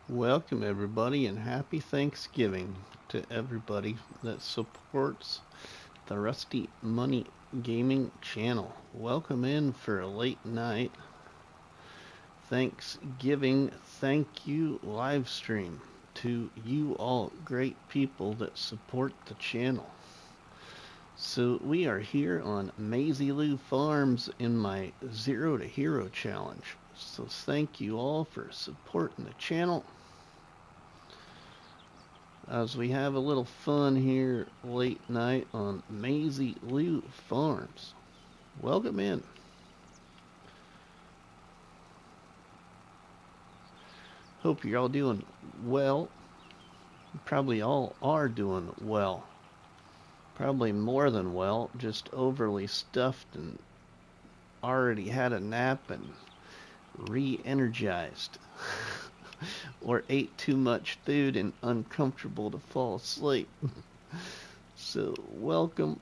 Welcome everybody and happy Thanksgiving to everybody that supports the Rusty Money Gaming channel. Welcome in for a late night Thanksgiving thank you live stream to you all great people that support the channel. So we are here on Maizy Farms in my Zero to Hero challenge. So thank you all for supporting the channel as we have a little fun here late night on Maizy Farms. Welcome in. Hope you're all doing well. You probably all are doing well. Probably more than well, just overly stuffed and already had a nap and re-energized. Or ate too much food and uncomfortable to fall asleep. So, welcome.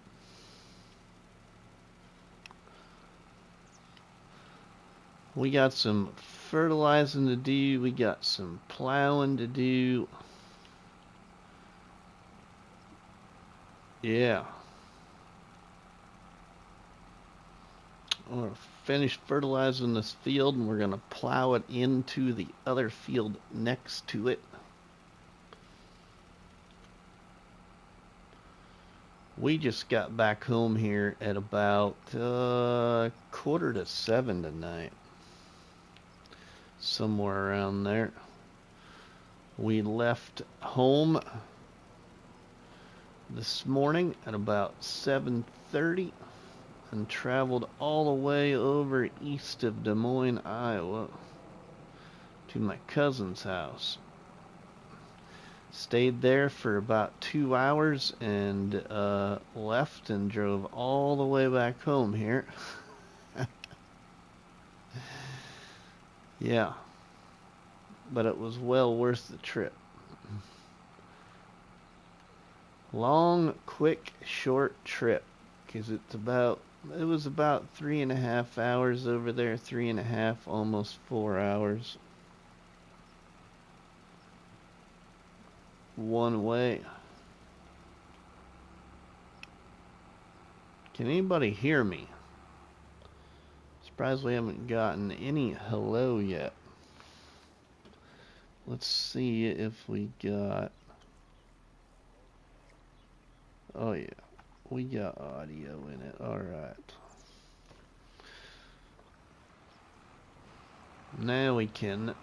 We got some fertilizing to do. We got some plowing to do. Yeah. I'm going to finish fertilizing this field and we're going to plow it into the other field next to it. We just got back home here at about 6:45 tonight. Somewhere around there. We left home this morning at about 7:30 and traveled all the way over east of Des Moines, Iowa to my cousin's house. Stayed there for about 2 hours and left and drove all the way back home here. Yeah, but it was well worth the trip. Long, quick, short trip, because it was about 3.5 hours over there, 3.5, almost 4 hours. One way. Can anybody hear me? Surprised we haven't gotten any hello yet. Let's see if we got... Oh yeah, we got audio in it. Alright. Now we can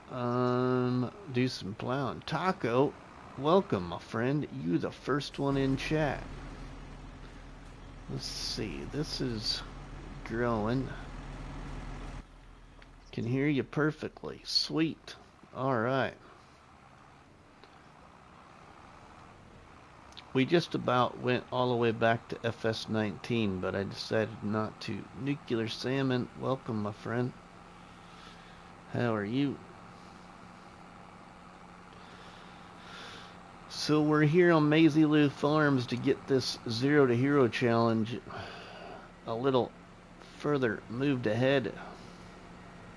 do some plowing. Taco, welcome my friend. You the first one in chat. Let's see, this is growing. Can hear you perfectly. Sweet. Alright. We just about went all the way back to FS19, but I decided not to. Nuclear Salmon, welcome my friend. How are you? So we're here on Maizy Farms to get this Zero to Hero challenge a little further moved ahead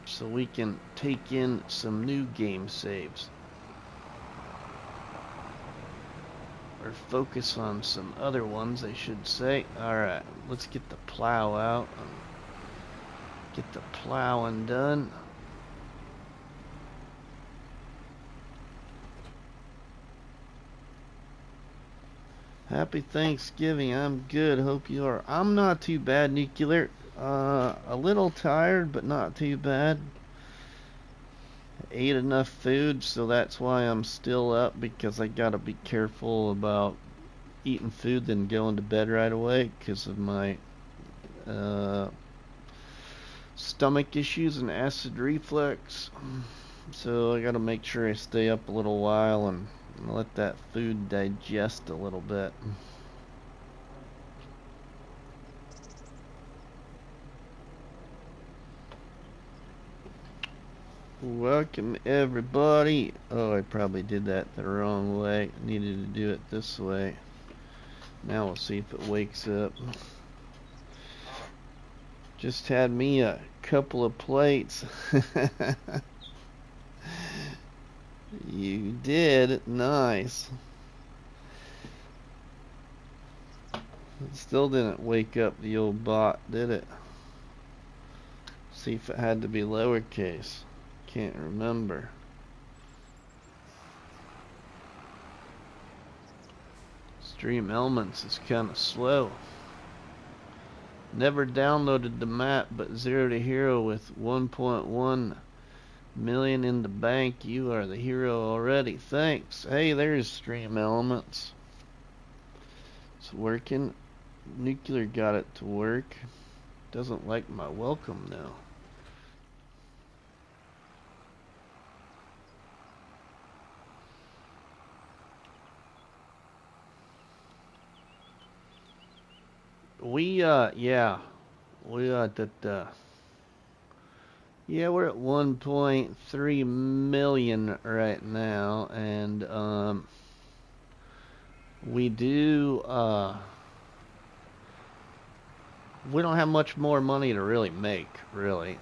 so we can take in some new game saves. Or focus on some other ones, I should say. Alright, let's get the plow out and get the plowing done. Happy Thanksgiving. I'm good. Hope you are. I'm not too bad, Nuclear. A little tired, but not too bad. Ate enough food, so that's why I'm still up, because I gotta be careful about eating food then going to bed right away because of my stomach issues and acid reflux. So I gotta make sure I stay up a little while and let that food digest a little bit. Welcome everybody. Oh, I probably did that the wrong way. I needed to do it this way. Now we'll see if it wakes up. Just had me a couple of plates. You did. Nice. It still didn't wake up the old bot, did it? See if it had to be lowercase. Can't remember. Stream Elements is kind of slow. Never downloaded the map, but 0 to hero with 1.1 million in the bank. You are the hero already. Thanks. Hey, there's Stream Elements. It's working. Nuclear got it to work. Doesn't like my welcome now. Yeah, we're at 1.3 million right now, and we don't have much more money to really make, really.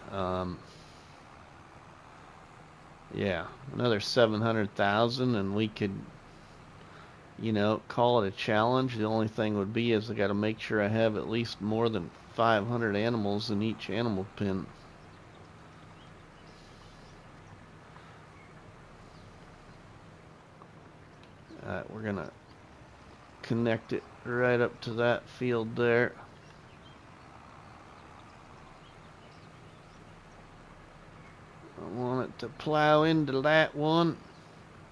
Yeah, another 700,000, and we could, call it a challenge. The only thing would be is I got to make sure I have at least more than 500 animals in each animal pen. Alright, we're gonna connect it right up to that field there. I want it to plow into that one,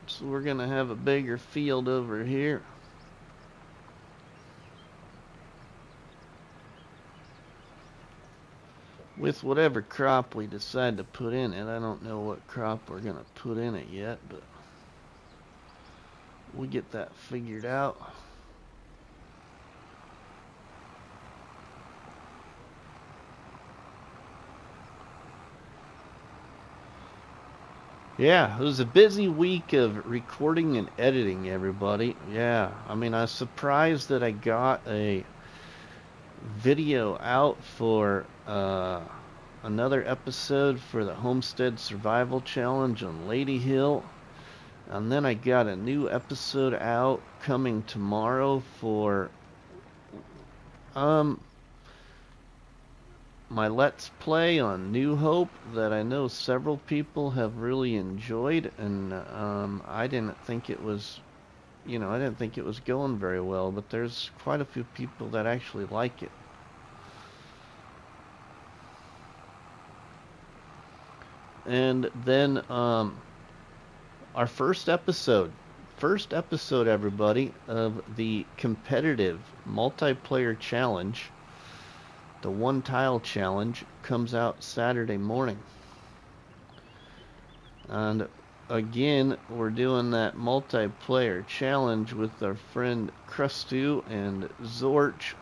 so we're gonna have a bigger field over here. With whatever crop we decide to put in it. I don't know what crop we're gonna put in it yet, but we'll get that figured out. Yeah, it was a busy week of recording and editing, everybody. Yeah, I mean, I was surprised that I got a video out for another episode for the Homestead Survival Challenge on Lady Hill. And then I got a new episode out coming tomorrow for my Let's Play on New Hope that I know several people have really enjoyed, and I didn't think it was, I didn't think it was going very well, but there's quite a few people that actually like it. And then our first episode, everybody, of the competitive multiplayer challenge, the one tile challenge, comes out Saturday morning. And again, we're doing that multiplayer challenge with our friend Crustu and Zorch.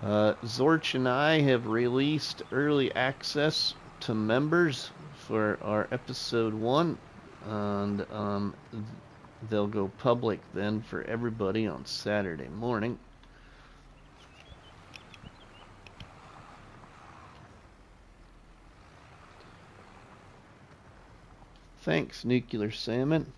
Zorch and I have released early access to members for our episode 1, and they'll go public then for everybody on Saturday morning. Thanks, Nuclear Salmon.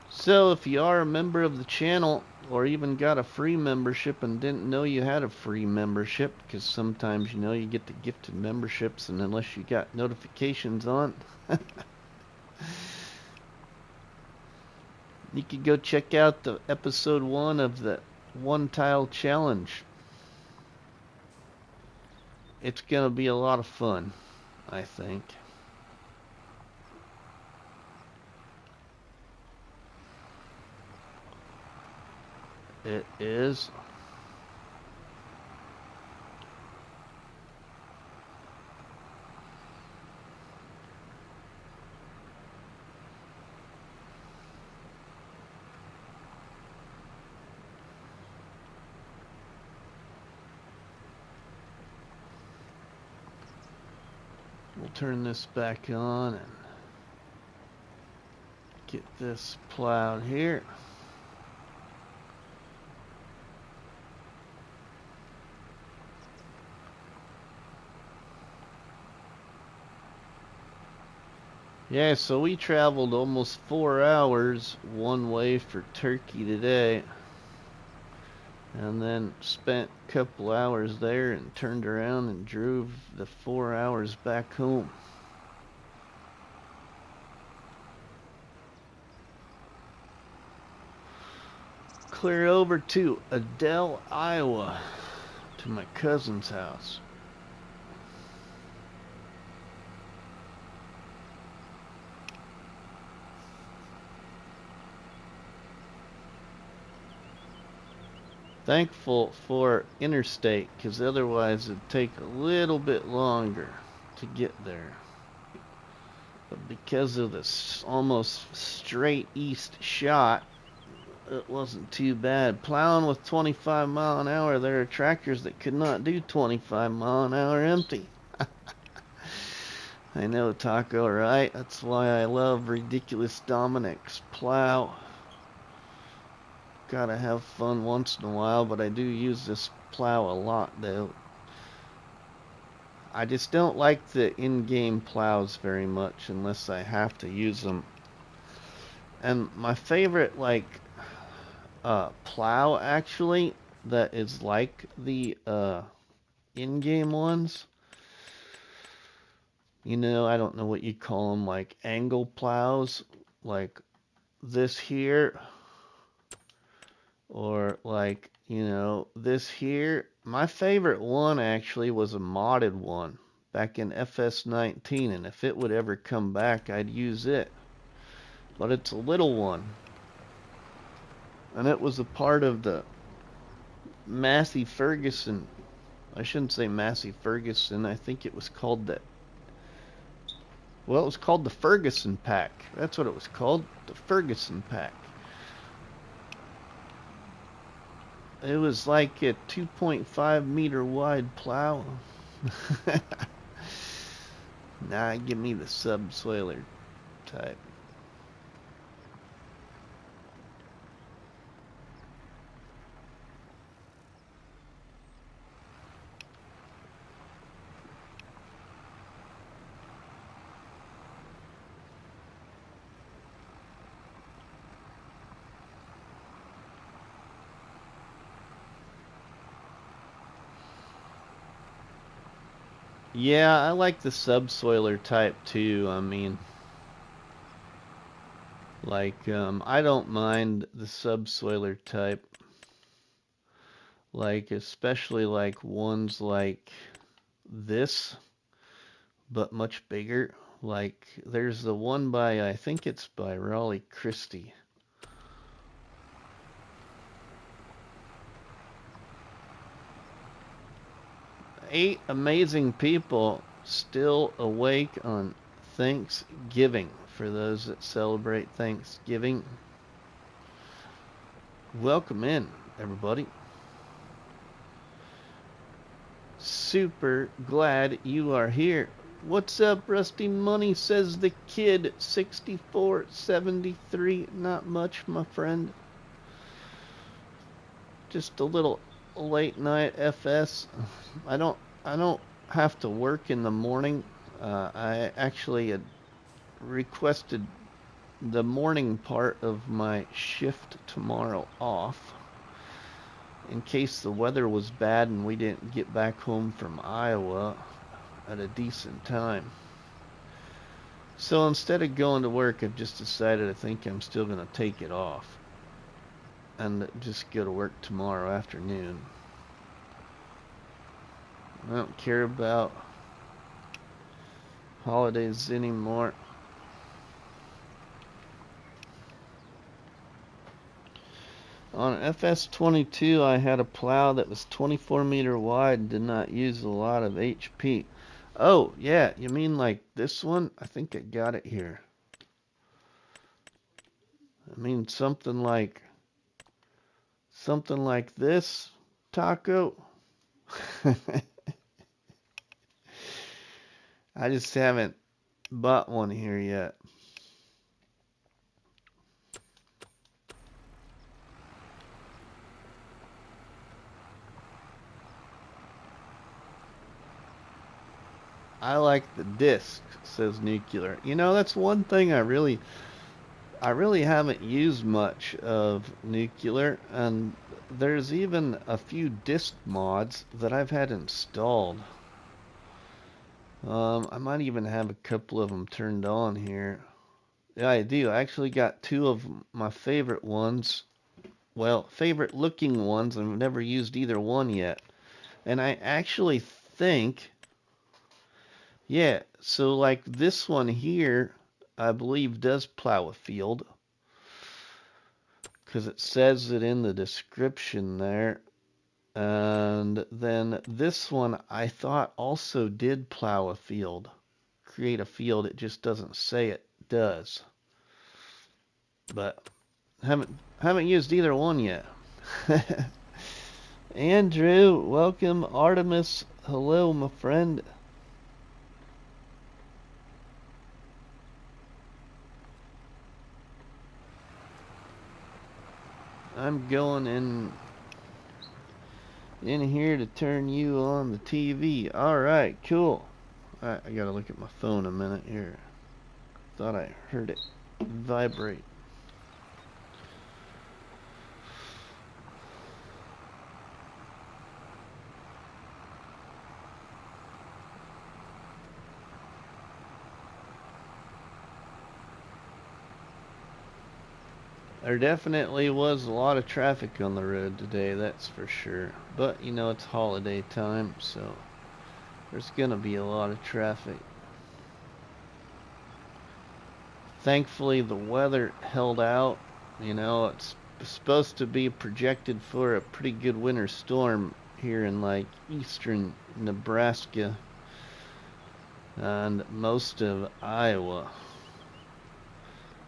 So if you are a member of the channel, or even got a free membership and didn't know you had a free membership, because sometimes, you get the gifted memberships, and unless you got notifications on, you could go check out the episode 1 of the one tile challenge. It's gonna be a lot of fun, I think. It is. We'll turn this back on and get this plowed here. Yeah, so we traveled almost 4 hours one way for Turkey today, and then spent a couple hours there and turned around and drove the 4 hours back home. Clear over to Adele, Iowa, to my cousin's house. Thankful for interstate, because otherwise it'd take a little bit longer to get there. But because of this almost straight east shot, it wasn't too bad. Plowing with 25 mile an hour, there are tractors that could not do 25 mile an hour empty. I know, Taco, right? That's why I love Ridiculous Dominic's plow. Gotta have fun once in a while, but I do use this plow a lot, though. I just don't like the in-game plows very much unless I have to use them. And my favorite, like, plow, actually, that is like the in-game ones, you know, I don't know what you call them, like angle plows, like this here, or like, you know, this here. My favorite one actually was a modded one back in FS19, and if it would ever come back, I'd use it. But it's a little one, and it was a part of the Massey Ferguson. I shouldn't say Massey Ferguson. I think it was called the, well, it was called the Ferguson Pack. That's what it was called, the Ferguson Pack. It was like a 2.5 meter wide plow. Nah, give me the subsoiler type. Yeah, I like the subsoiler type too. I mean, like, I don't mind the subsoiler type. Like, especially like ones like this, but much bigger. Like, there's the one by, I think it's by Raleigh Christie. 8 amazing people still awake on Thanksgiving. For those that celebrate Thanksgiving, welcome in, everybody. Super glad you are here. What's up, Rusty Money, says the kid. 6473. Not much, my friend. Just a little late night FS. I don't have to work in the morning. I actually had requested the morning part of my shift tomorrow off in case the weather was bad and we didn't get back home from Iowa at a decent time. So instead of going to work, I've just decided I think I'm still going to take it off and just go to work tomorrow afternoon. I don't care about holidays anymore. On FS22, I had a plow that was 24 meter wide and did not use a lot of HP. Oh, yeah, you mean like this one? I think I got it here. I mean something like this, Taco. I just haven't bought one here yet. I like the disc, says Nuclear. You know, that's one thing I really haven't used much of Nuclear, and there's even a few disc mods that I've had installed. I might even have a couple of them turned on here. Yeah, I do. I actually got two of my favorite ones. Well, favorite looking ones. I've never used either one yet. And I actually think, yeah, so like this one here, I believe does plow a field. Because it says it in the description there. And then this one I thought also did plow a field. Create a field, it just doesn't say it does. But haven't used either one yet. Andrew, welcome. Artemis, hello, my friend. I'm going in here to turn you on the TV. Alright, cool. I gotta look at my phone a minute here. Thought I heard it vibrate. There definitely was a lot of traffic on the road today, that's for sure. But, you know, it's holiday time, so there's gonna be a lot of traffic. Thankfully, the weather held out. You know, it's supposed to be projected for a pretty good winter storm here in, like, eastern Nebraska and most of Iowa.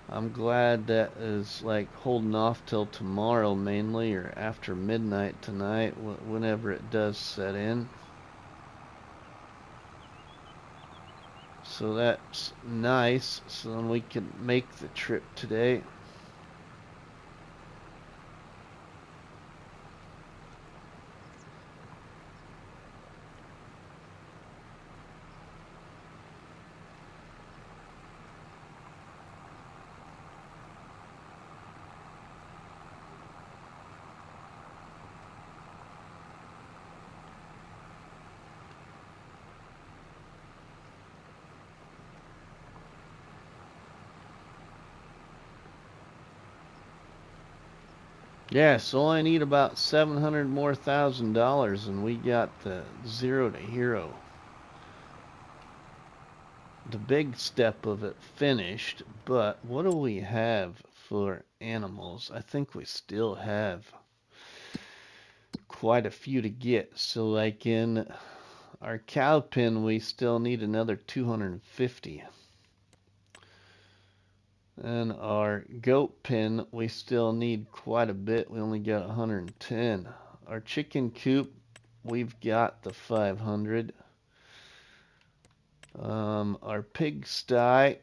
I'm glad that is like holding off till tomorrow mainly, or after midnight tonight, whenever it does set in. So that's nice, so then we can make the trip today. Yeah, so I need about $700 more thousand and we got the 0 to hero. The big step of it finished, but what do we have for animals? I think we still have quite a few to get. So like in our cow pen, we still need another 250. And our goat pen, we still need quite a bit. We only got 110. Our chicken coop, we've got the 500. Our pigsty,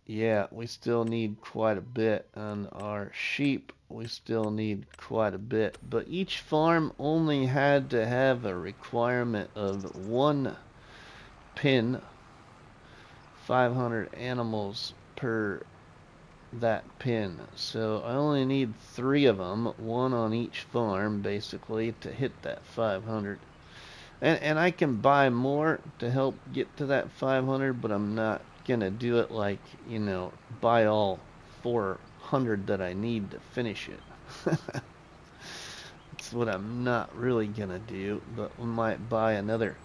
yeah, we still need quite a bit. And our sheep, we still need quite a bit. But each farm only had to have a requirement of one pen, 500 animals per that pin. So I only need 3 of them, one on each farm basically, to hit that 500. And I can buy more to help get to that 500, but I'm not gonna do it like, you know, buy all 400 that I need to finish it. That's what I'm not really gonna do, but we might buy another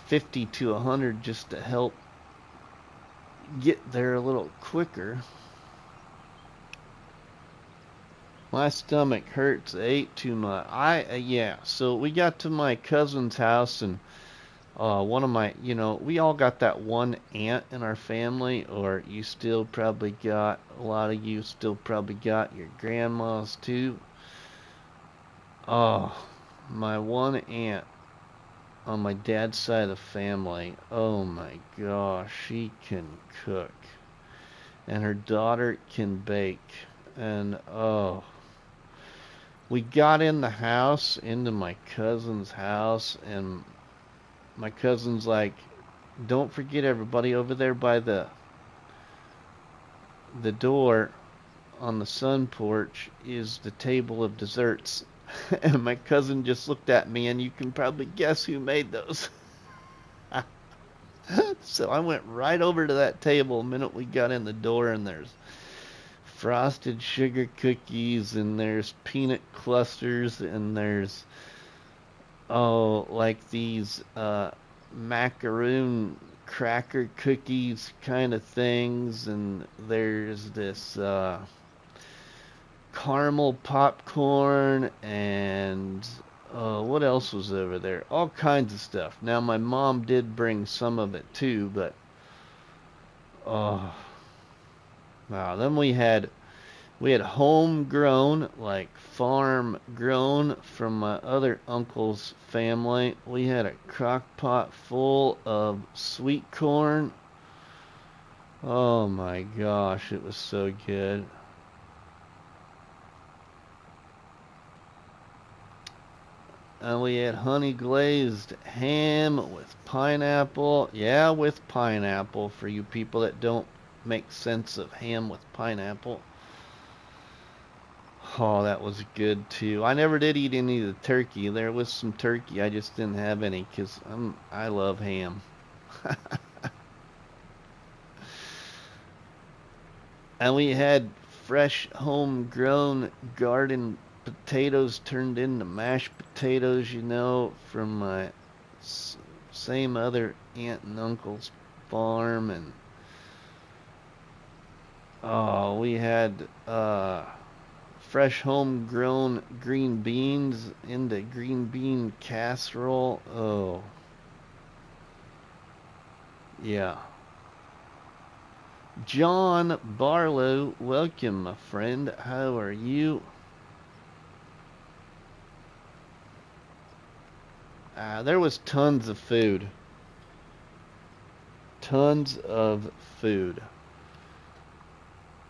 50 to 100 just to help get there a little quicker. My stomach hurts. I ate too much. Yeah. So we got to my cousin's house, and one of my, you know, we all got that one aunt in our family, or you still probably got, a lot of you still probably got your grandmas too. Oh, my one aunt on my dad's side of the family. Oh my gosh, she can cook, and her daughter can bake, and oh. We got in the house, into my cousin's house, and my cousin's like, don't forget, everybody, over there by the door on the sun porch is the table of desserts. And my cousin just looked at me, and you can probably guess who made those. So I went right over to that table the minute we got in the door, and there's frosted sugar cookies, and there's peanut clusters, and there's, oh, like these macaroon cracker cookies kind of things, and there's this caramel popcorn, and what else was over there? All kinds of stuff. Now, my mom did bring some of it too, but oh, wow. Then we had homegrown, like farm grown from my other uncle's family. We had a crock pot full of sweet corn. Oh my gosh, it was so good. And we had honey glazed ham with pineapple. Yeah, with pineapple, for you people that don't make sense of ham with pineapple. Oh, that was good too. I never did eat any of the turkey. There was some turkey. I just didn't have any because I love ham. And we had fresh homegrown garden potatoes turned into mashed potatoes, from my same other aunt and uncle's farm. And oh, we had fresh homegrown green beans into green bean casserole. Oh, yeah. John Barlow, welcome, my friend. How are you? There was tons of food. Tons of food.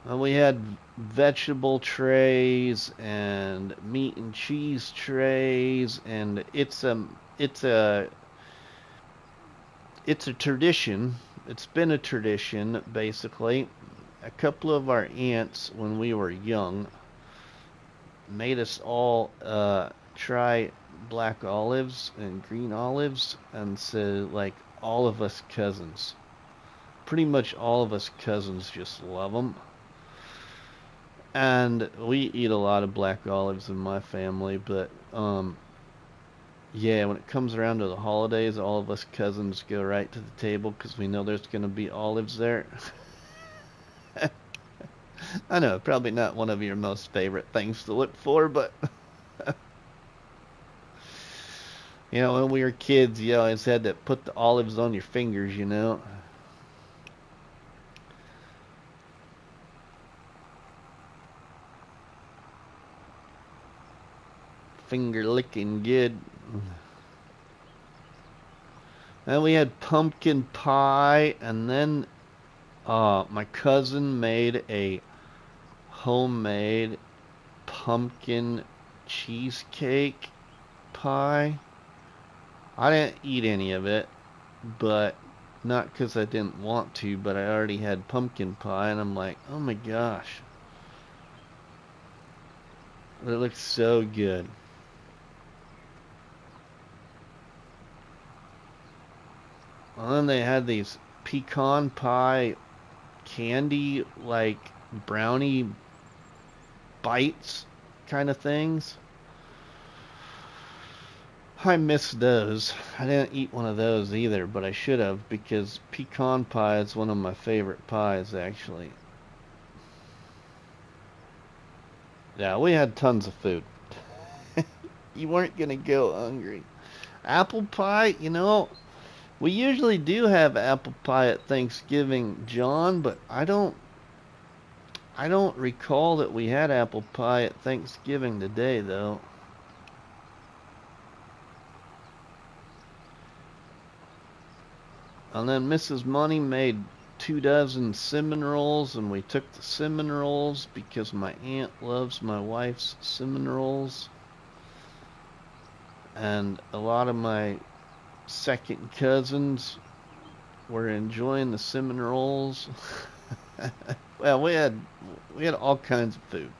We had vegetable trays and meat and cheese trays, and it's a tradition. It's been a tradition, basically. A couple of our aunts, when we were young, made us all try black olives and green olives, and so, like, all of us cousins, pretty much all of us cousins, just love them. And we eat a lot of black olives in my family, but yeah, when it comes around to the holidays, all of us cousins go right to the table because we know there's going to be olives there. I know, probably not one of your most favorite things to look for, but when we were kids, you always had to put the olives on your fingers, Finger licking good. And we had pumpkin pie, and then my cousin made a homemade pumpkin cheesecake pie. I didn't eat any of it, but not because I didn't want to, but I already had pumpkin pie, and I'm like, oh my gosh. It looks so good. And then they had these pecan pie candy, like brownie bites kind of things. I miss those. I didn't eat one of those either, but I should have, because pecan pie is one of my favorite pies, actually. Yeah, we had tons of food. You weren't going to go hungry. Apple pie, we usually do have apple pie at Thanksgiving, John, but I don't recall that we had apple pie at Thanksgiving today, though. And then Mrs. Money made 24 cinnamon rolls, and we took the cinnamon rolls because my aunt loves my wife's cinnamon rolls. And a lot of my second cousins were enjoying the cinnamon rolls. Well, we had all kinds of food.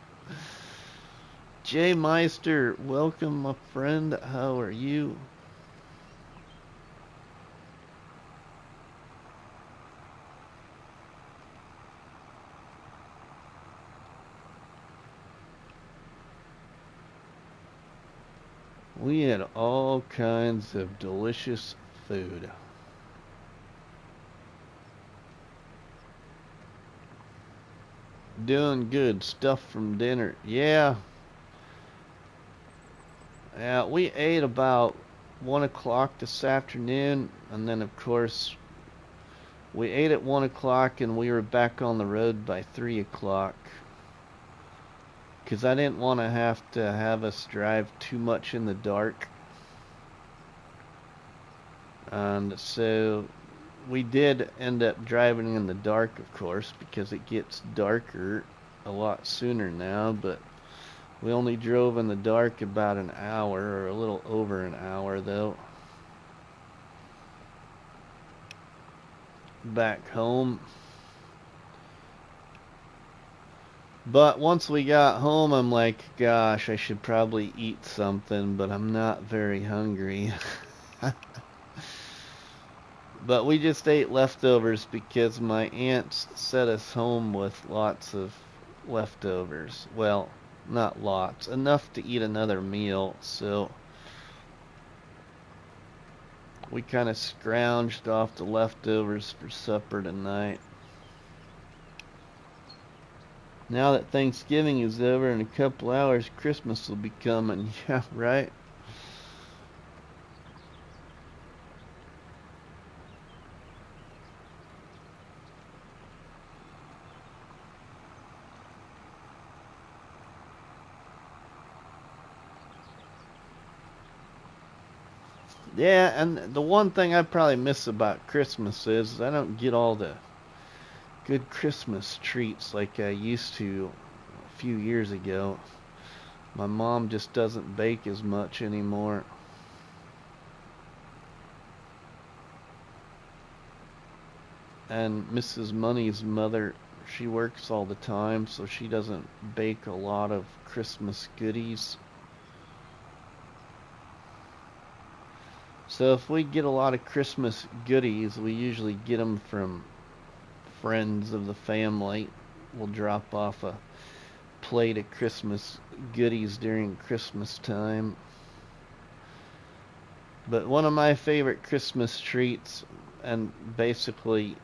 Jay Meister, welcome, my friend. How are you? We had all kinds of delicious food. Doing good. Stuff from dinner. Yeah. Yeah, we ate about 1 o'clock this afternoon, and then of course we ate at 1 o'clock and we were back on the road by 3 o'clock. Because I didn't want to have us drive too much in the dark. And so we did end up driving in the dark, of course, because it gets darker a lot sooner now, but we only drove in the dark about an hour, or a little over an hour, though. Back home. But once we got home, I'm like, gosh, I should probably eat something, but I'm not very hungry. But we just ate leftovers because my aunts sent us home with lots of leftovers. Well, not lots, enough to eat another meal, so we kind of scrounged off the leftovers for supper tonight. Now that Thanksgiving is over, in a couple hours, Christmas will be coming. Yeah, right? Yeah, and the one thing I probably miss about Christmas is I don't get all the good Christmas treats like I used to a few years ago. My mom just doesn't bake as much anymore. And Mrs. Money's mother, she works all the time, so she doesn't bake a lot of Christmas goodies. So if we get a lot of Christmas goodies, we usually get them from friends of the family. We'll drop off a plate of Christmas goodies during Christmas time. But one of my favorite Christmas treats, and basically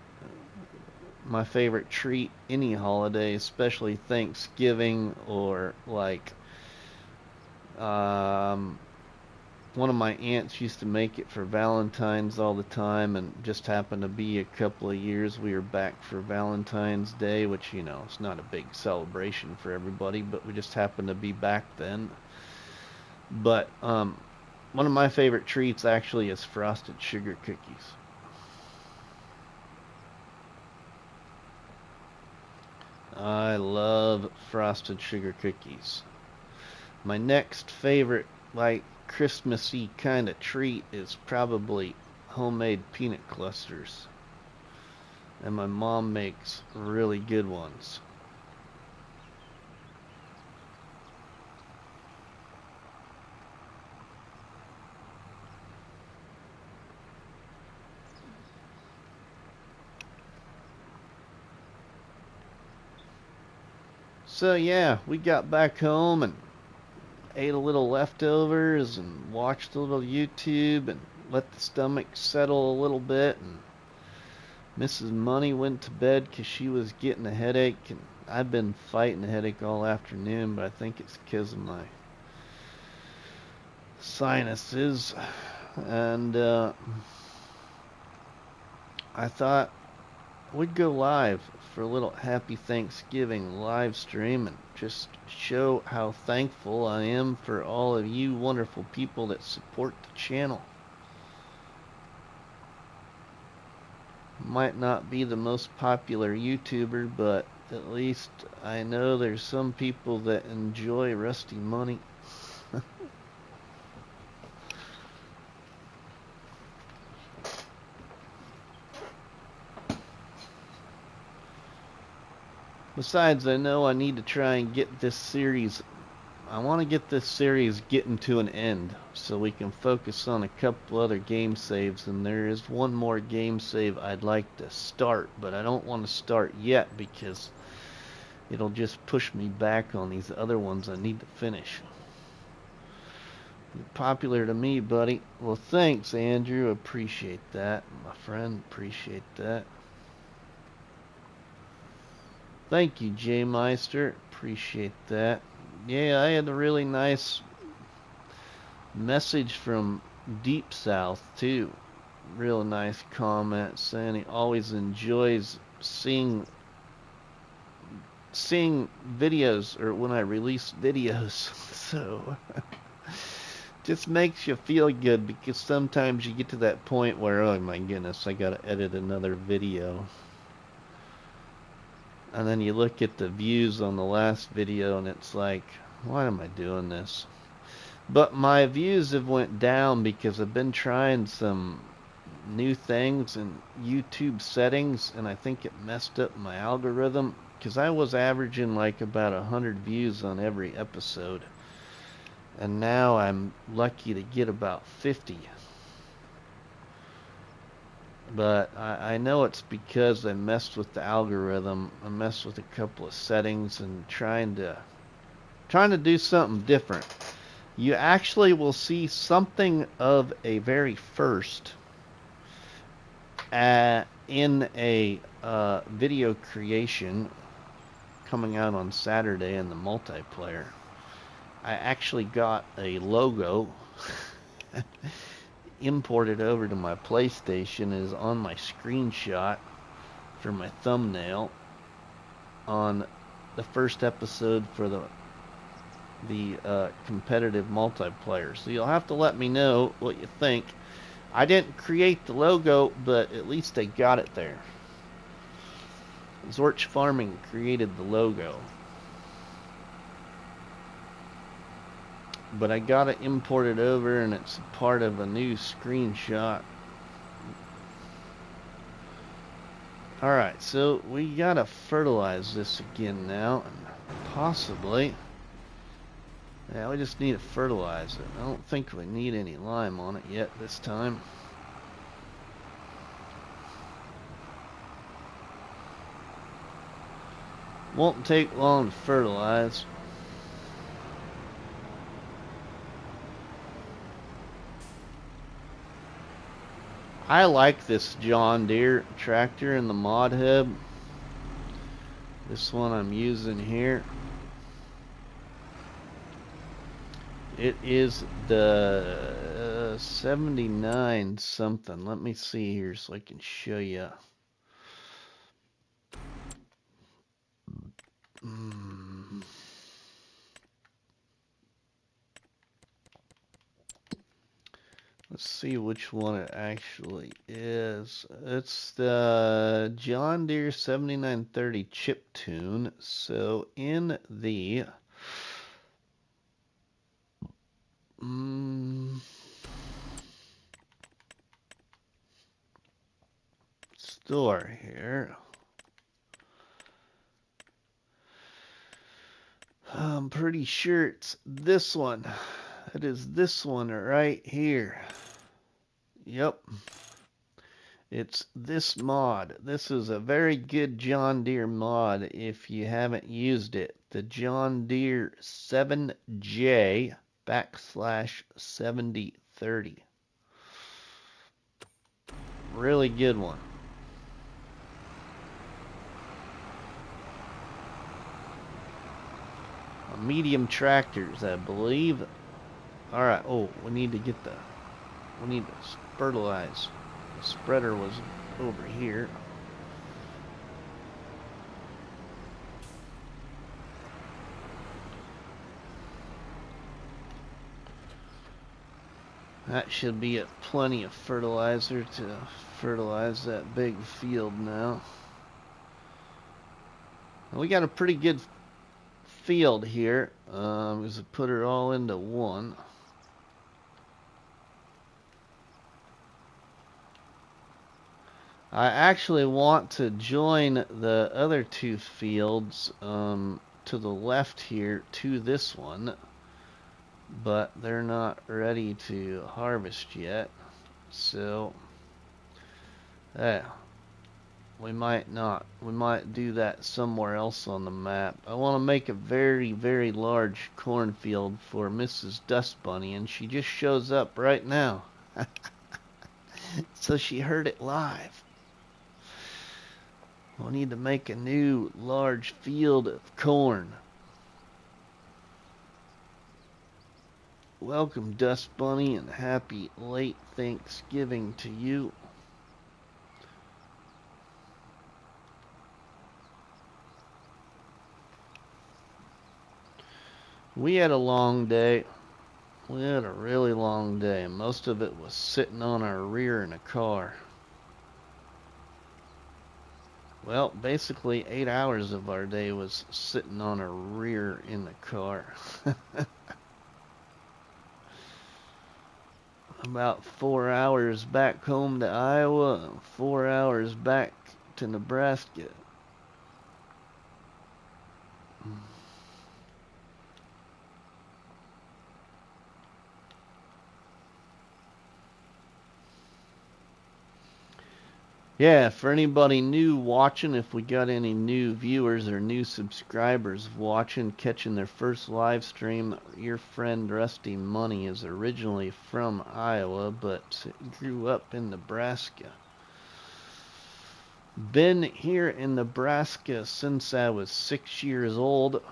my favorite treat any holiday, especially Thanksgiving, or like one of my aunts used to make it for Valentine's all the time, and just happened to be a couple of years we were back for Valentine's Day, which, you know, it's not a big celebration for everybody, but we just happened to be back then. But one of my favorite treats actually is frosted sugar cookies. I love frosted sugar cookies. My next favorite, like, Christmassy kind of treat is probably homemade peanut clusters. And my mom makes really good ones. So yeah, we got back home and ate a little leftovers and watched a little YouTube and let the stomach settle a little bit, and Mrs. Money went to bed because she was getting a headache, and I've been fighting a headache all afternoon, but I think it's because of my sinuses. And I thought we'd go live for a little happy Thanksgiving live stream and just show how thankful I am for all of you wonderful people that support the channel. Might not be the most popular YouTuber, but at least I know there's some people that enjoy Rusty Money. Besides, I know I need to try and get this series. I want to get this series getting to an end so we can focus on a couple other game saves, and there is one more game save I'd like to start, but I don't want to start yet because it'll just push me back on these other ones I need to finish. You're popular to me, buddy. Well, thanks, Andrew. Appreciate that. My friend, appreciate that. Thank you, Jay Meister. Appreciate that. Yeah, I had a really nice message from Deep South, too. Real nice comment saying he always enjoys seeing videos, or when I release videos. So just makes you feel good, because sometimes you get to that point where, oh my goodness, I gotta edit another video. And then you look at the views on the last video and it's like, why am I doing this? But my views have went down because I've been trying some new things in YouTube settings, and I think it messed up my algorithm, because I was averaging like about 100 views on every episode, and now I'm lucky to get about 50. But I know it's because I messed with the algorithm. I messed with a couple of settings and trying to do something different. You actually will see something of a very first in a video creation coming out on Saturday in the multiplayer. I actually got a logo imported over to my PlayStation. Is on my screenshot for my thumbnail on the first episode for the competitive multiplayer. So you'll have to let me know what you think. I didn't create the logo, but at least I got it there. Zorch Farming created the logo, but I got it imported over, and it's part of a new screenshot. Alright, so we gotta fertilize this again now, and possibly, yeah, we just need to fertilize it. I don't think we need any lime on it yet this time. Won't take long to fertilize. I like this John Deere tractor in the mod hub. This one I'm using here. It is the 79 something. Let me see here so I can show you. Let's see which one it actually is. It's the John Deere 7930 chip tune. So in the store here, I'm pretty sure it's this one. It is this one right here. Yep. It's this mod. This is a very good John Deere mod if you haven't used it. The John Deere 7J/7030. Really good one. Medium tractors, I believe. Alright, oh, we need to fertilize. The spreader was over here. That should be plenty of fertilizer to fertilize that big field now. We got a pretty good field here. Just put it all into one. I actually want to join the other two fields to the left here to this one, but they're not ready to harvest yet. So, we might not. We might do that somewhere else on the map. I want to make a very, very large cornfield for Mrs. Dust Bunny, and she just shows up right now. So she heard it live. We'll need to make a new large field of corn. Welcome, Dust Bunny, and happy late Thanksgiving to you. We had a long day. We had a really long day. Most of it was sitting on our rear in a car. Well, basically 8 hours of our day was sitting on our rear in the car. About 4 hours back home to Iowa, and 4 hours back to Nebraska. Yeah, for anybody new watching, if we got any new viewers or new subscribers watching, catching their first live stream, your friend RustyMoney is originally from Iowa, but grew up in Nebraska. Been here in Nebraska since I was 6 years old.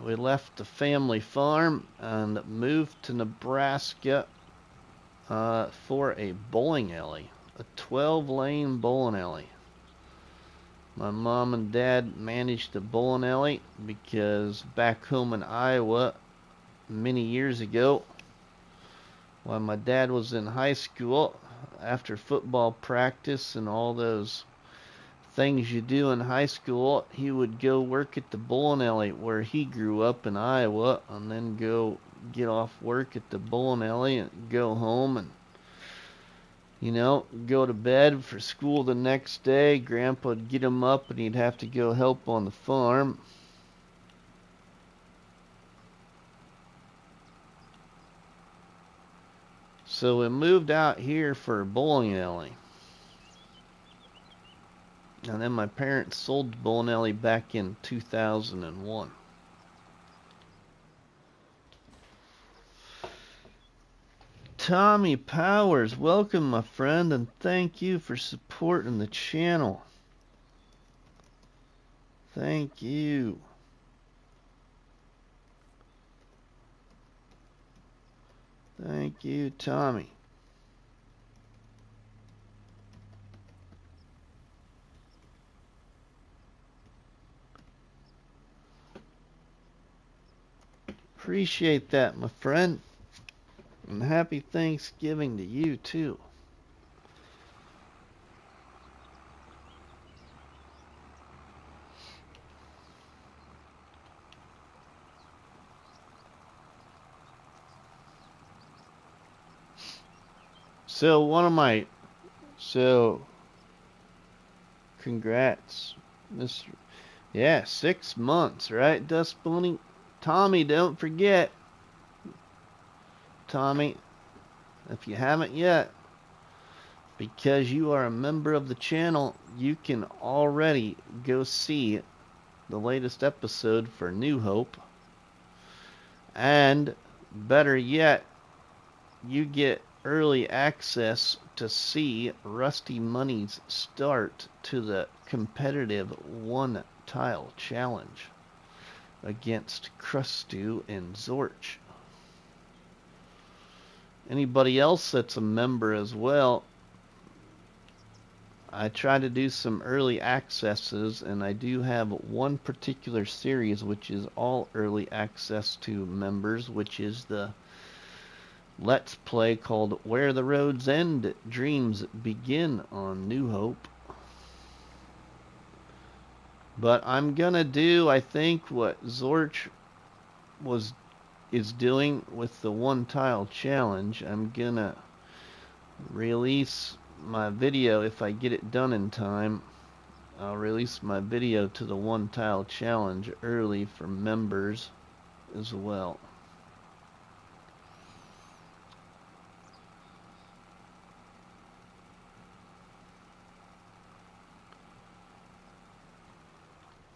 We left the family farm and moved to Nebraska for a bowling alley, a 12-lane bowling alley. My mom and dad managed the bowling alley because back home in Iowa many years ago, when my dad was in high school, after football practice and all those things you do in high school, he would go work at the bowling alley where he grew up in Iowa, and then go get off work at the bowling alley and go home and, you know, go to bed for school the next day. Grandpa would get him up and he'd have to go help on the farm. So we moved out here for a bowling alley. And then my parents sold the bowling alley back in 2001. Tommy Powers, welcome my friend, and thank you for supporting the channel. Thank you. Thank you, Tommy. Appreciate that, my friend. And happy Thanksgiving to you, too. Congrats, Mr. Yeah, 6 months, right, Dust Bunny? Tommy, don't forget. Tommy, if you haven't yet, because you are a member of the channel, you can already go see the latest episode for New Hope. And better yet, you get early access to see RustyMoney's start to the competitive one-tile challenge against Crustu and Zorch. Anybody else that's a member as well, I try to do some early accesses, and I do have one particular series which is all early access to members, which is the Let's Play called Where the Roads End, Dreams Begin on New Hope. But I'm gonna do, I think, what Zorch is doing with the one tile challenge. I'm gonna release my video if I get it done in time. I'll release my video to the one tile challenge early for members as well.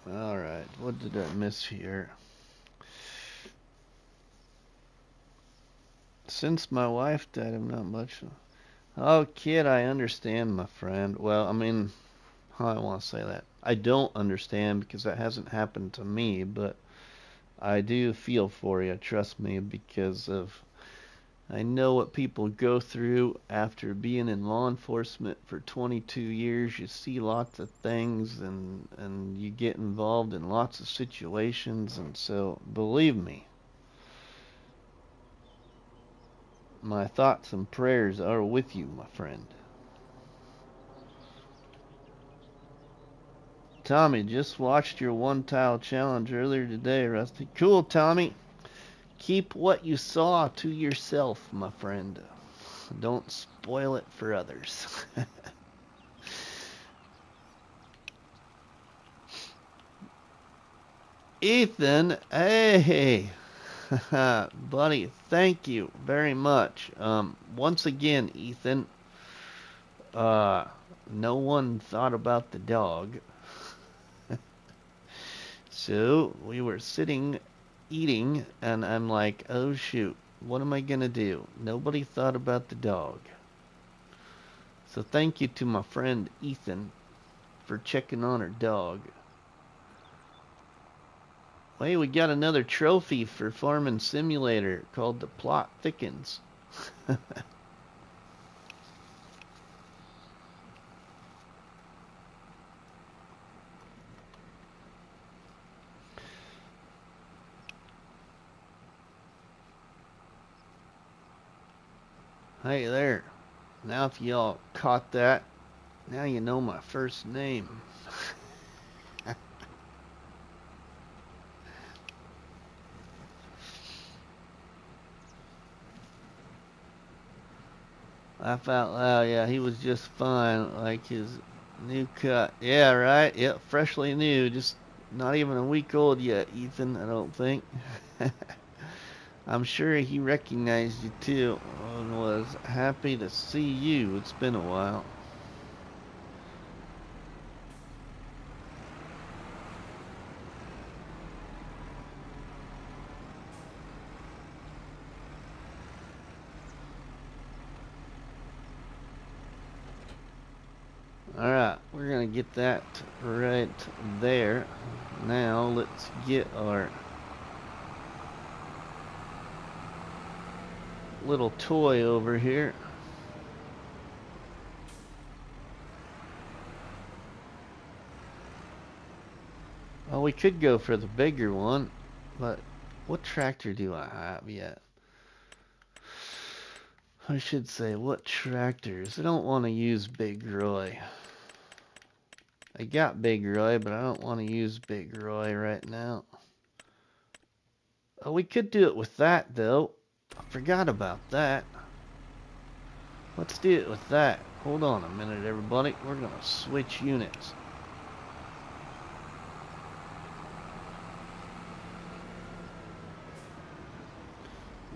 Alright, what did I miss here? Since my wife died, I'm not much. Oh, kid, I understand, my friend. Well, I mean, how I want to say that. I don't understand because that hasn't happened to me, but I do feel for you, trust me, because of I know what people go through after being in law enforcement for 22 years. You see lots of things and you get involved in lots of situations, and so believe me, my thoughts and prayers are with you, my friend. Tommy, just watched your one tile challenge earlier today, Rusty. Cool, Tommy. Keep what you saw to yourself, my friend. Don't spoil it for others. Ethan, hey, buddy, thank you very much. Once again, Ethan, no one thought about the dog. So we were sitting eating, and I'm like, oh shoot, what am I gonna do? Nobody thought about the dog. So thank you to my friend Ethan for checking on her dog. Hey, we got another trophy for Farming Simulator called The Plot Thickens. Hey there. Now if y'all caught that, now you know my first name. Laugh out loud, yeah, he was just fine, like his new cut. Yeah, right, yep, freshly new, just not even a week old yet, Ethan, I don't think. I'm sure he recognized you too and was happy to see you. It's been a while. Alright, we're going to get that right there. Now let's get our little toy over here. Well, we could go for the bigger one, but what tractor do I have yet? I should say, what tractors? I don't want to use Big Roy. I got Big Roy, but I don't want to use Big Roy right now. Oh, we could do it with that, though. I forgot about that. Let's do it with that. Hold on a minute, everybody. We're going to switch units.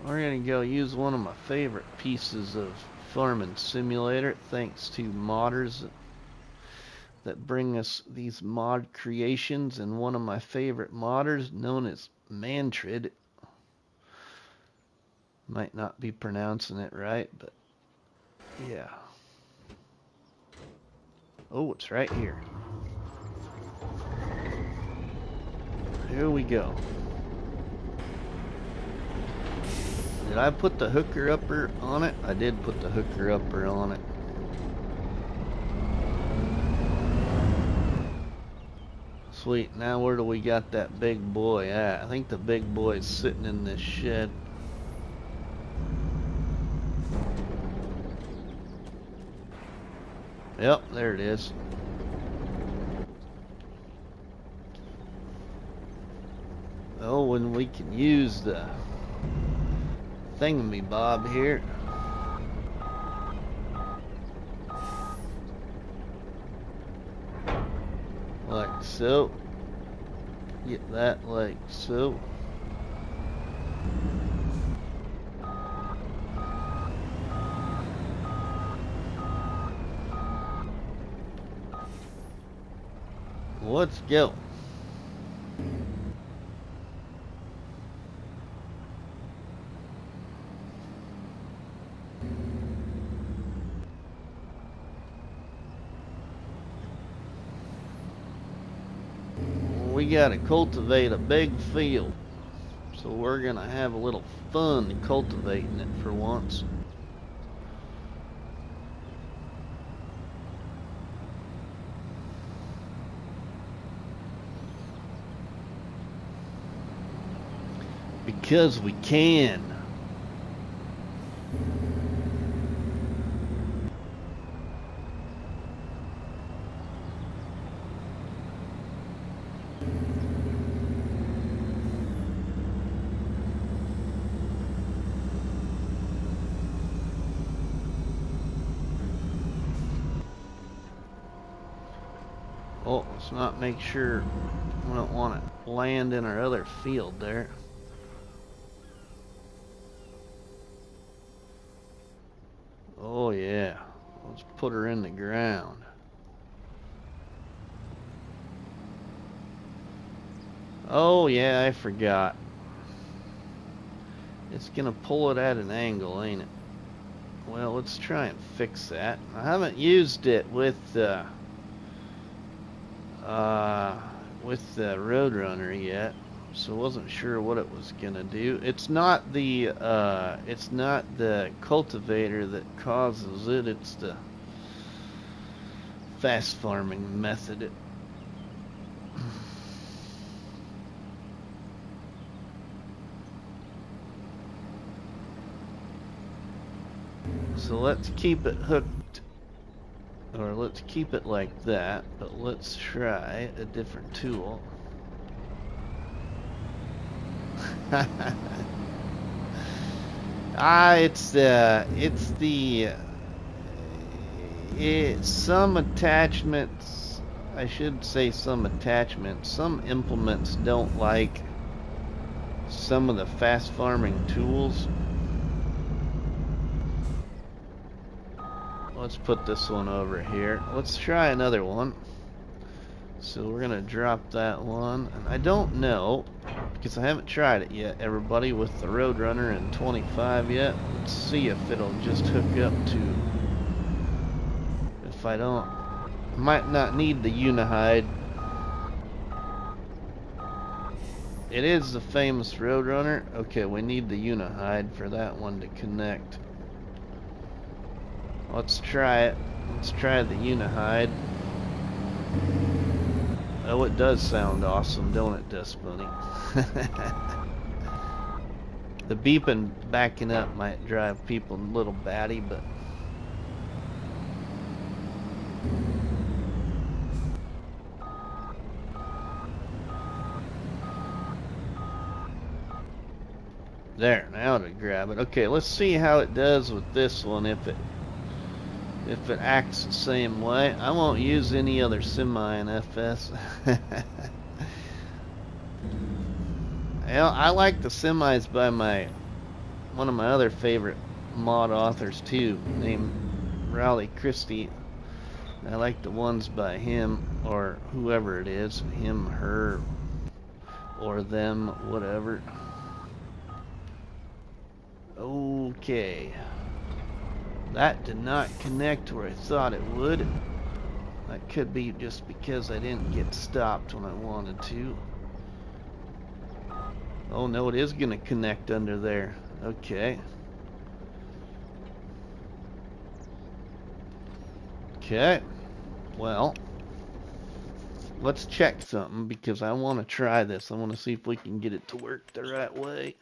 We're going to go use one of my favorite pieces of Farming Simulator, thanks to modders that bring us these mod creations, and one of my favorite modders known as Mantrid. Might not be pronouncing it right, but yeah. Oh, it's right here. Here we go. Did I put the hooker upper on it? I did put the hooker upper on it. Sweet, now where do we got that big boy at? I think the big boy is sitting in this shed. Yep, there it is. Oh, when we can use the thingamabob here. so. Get that like so. Let's go. We gotta cultivate a big field, so we're gonna have a little fun cultivating it for once. Because we can. Oh, let's not make sure we don't want to land in our other field there. Oh yeah, let's put her in the ground. Oh yeah, I forgot. It's gonna pull it at an angle, ain't it? Well, let's try and fix that. I haven't used it with the Roadrunner yet, so wasn't sure what it was gonna do. It's not the cultivator that causes it. It's the fast farming method. So let's keep it hooked, or let's keep it like that, but let's try a different tool. Some attachments, I should say some attachments, some implements don't like some of the fast farming tools. Let's put this one over here. Let's try another one. So we're gonna drop that one, and I don't know, because I haven't tried it yet, everybody, with the Roadrunner in 25 yet. Let's see if it'll just hook up to, if I don't, might not need the Unihide. It is the famous Roadrunner. Okay, we need the Unihide for that one to connect. Let's try it. Let's try the Unihide. Oh, it does sound awesome, don't it, Dust Bunny? The beeping backing up might drive people a little batty, but there, now to grab it. Okay, let's see how it does with this one, if it acts the same way. I won't use any other semi in FS. I like the semis by one of my other favorite mod authors too, named Raleigh Christie. I like the ones by him, or whoever it is, him, her, or them, whatever. Okay. That did not connect where I thought it would. That could be just because I didn't get stopped when I wanted to. Oh no, it is going to connect under there. Okay. Okay. Well, let's check something, because I want to try this. I want to see if we can get it to work the right way.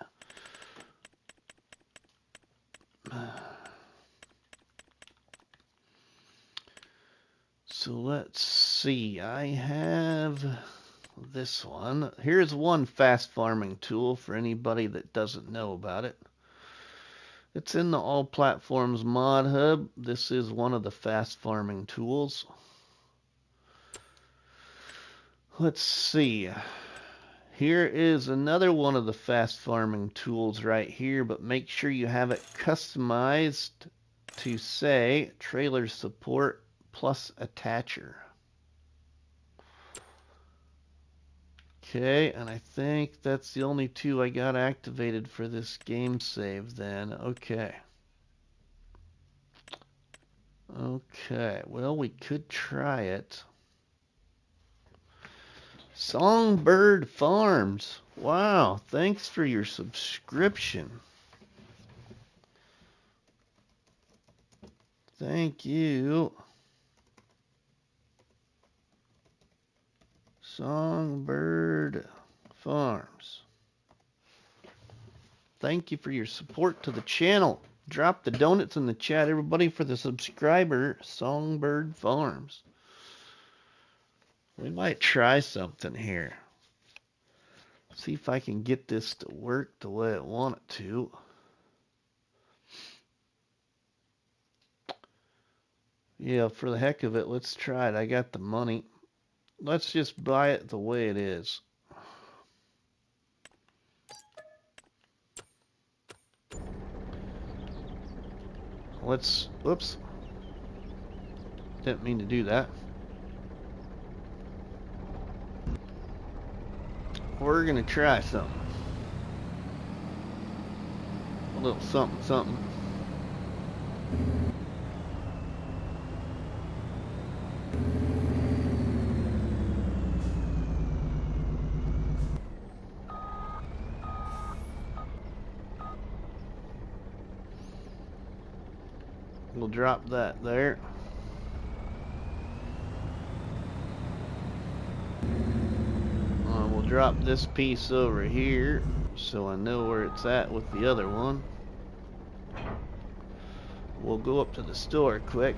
So let's see. I have this one. Here's one fast farming tool for anybody that doesn't know about it. It's in the All Platforms Mod Hub. This is one of the fast farming tools. Let's see. Here is another one of the fast farming tools right here, but make sure you have it customized to say trailer support plus attacher. Okay, and I think that's the only two I got activated for this game save then. Okay. Okay, well, we could try it. Songbird Farms. Wow, thanks for your subscription. Thank you. Songbird Farms. Thank you for your support to the channel. Drop the donuts in the chat, everybody, for the subscriber, Songbird Farms. We might try something here. See if I can get this to work the way I want it to. Yeah, for the heck of it, let's try it. I got the money. Let's just buy it the way it is. Let's, oops. Didn't mean to do that. We're gonna try something. A little something, something. We'll drop that there. We'll drop this piece over here so I know where it's at with the other one. We'll go up to the store quick.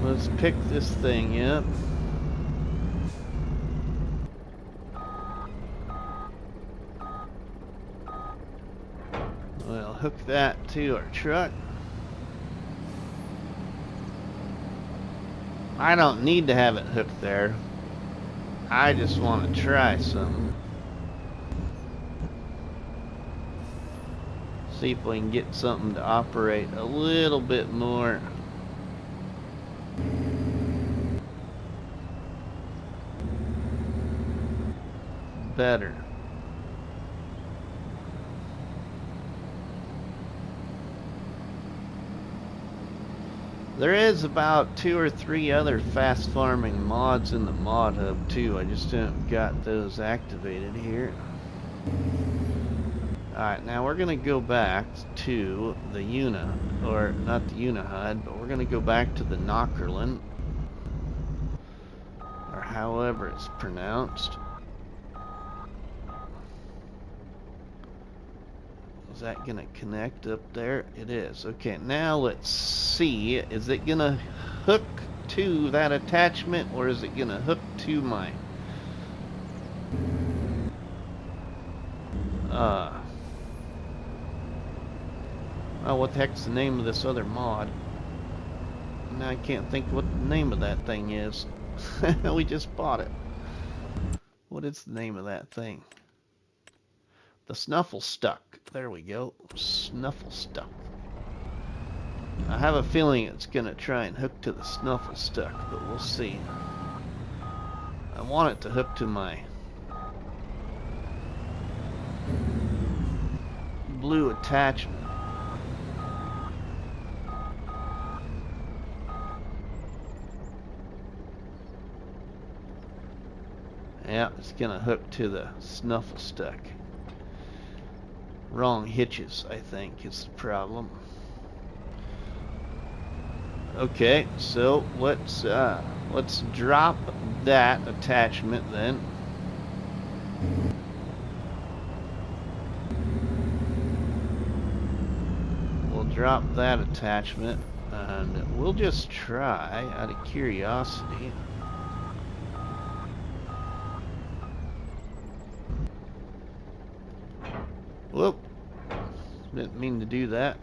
Let's pick this thing up. We'll hook that to our truck. I don't need to have it hooked there. I just want to try something. See if we can get something to operate a little bit more. Better. There is about 2 or 3 other fast farming mods in the mod hub too. I just haven't got those activated here. Alright, now we're going to go back to the or not the Unihud, but we're going to go back to the Nockerland, or however it's pronounced. Is that going to connect up there? It is. Okay, now let's see. Is it going to hook to that attachment, or is it going to hook to my... Oh, what the heck's the name of this other mod? Now I can't think what the name of that thing is. We just bought it. What is the name of that thing? The Snuffle Stuck. There we go. Snuffle Stuck. I have a feeling it's going to try and hook to the Snuffle Stuck, but we'll see. I want it to hook to my blue attachment. Yeah, it's going to hook to the Snuffle Stuck. Wrong hitches, I think, is the problem. Okay, so let's drop that attachment then. We'll drop that attachment, and we'll just try, out of curiosity. Whoop. Didn't mean to do that.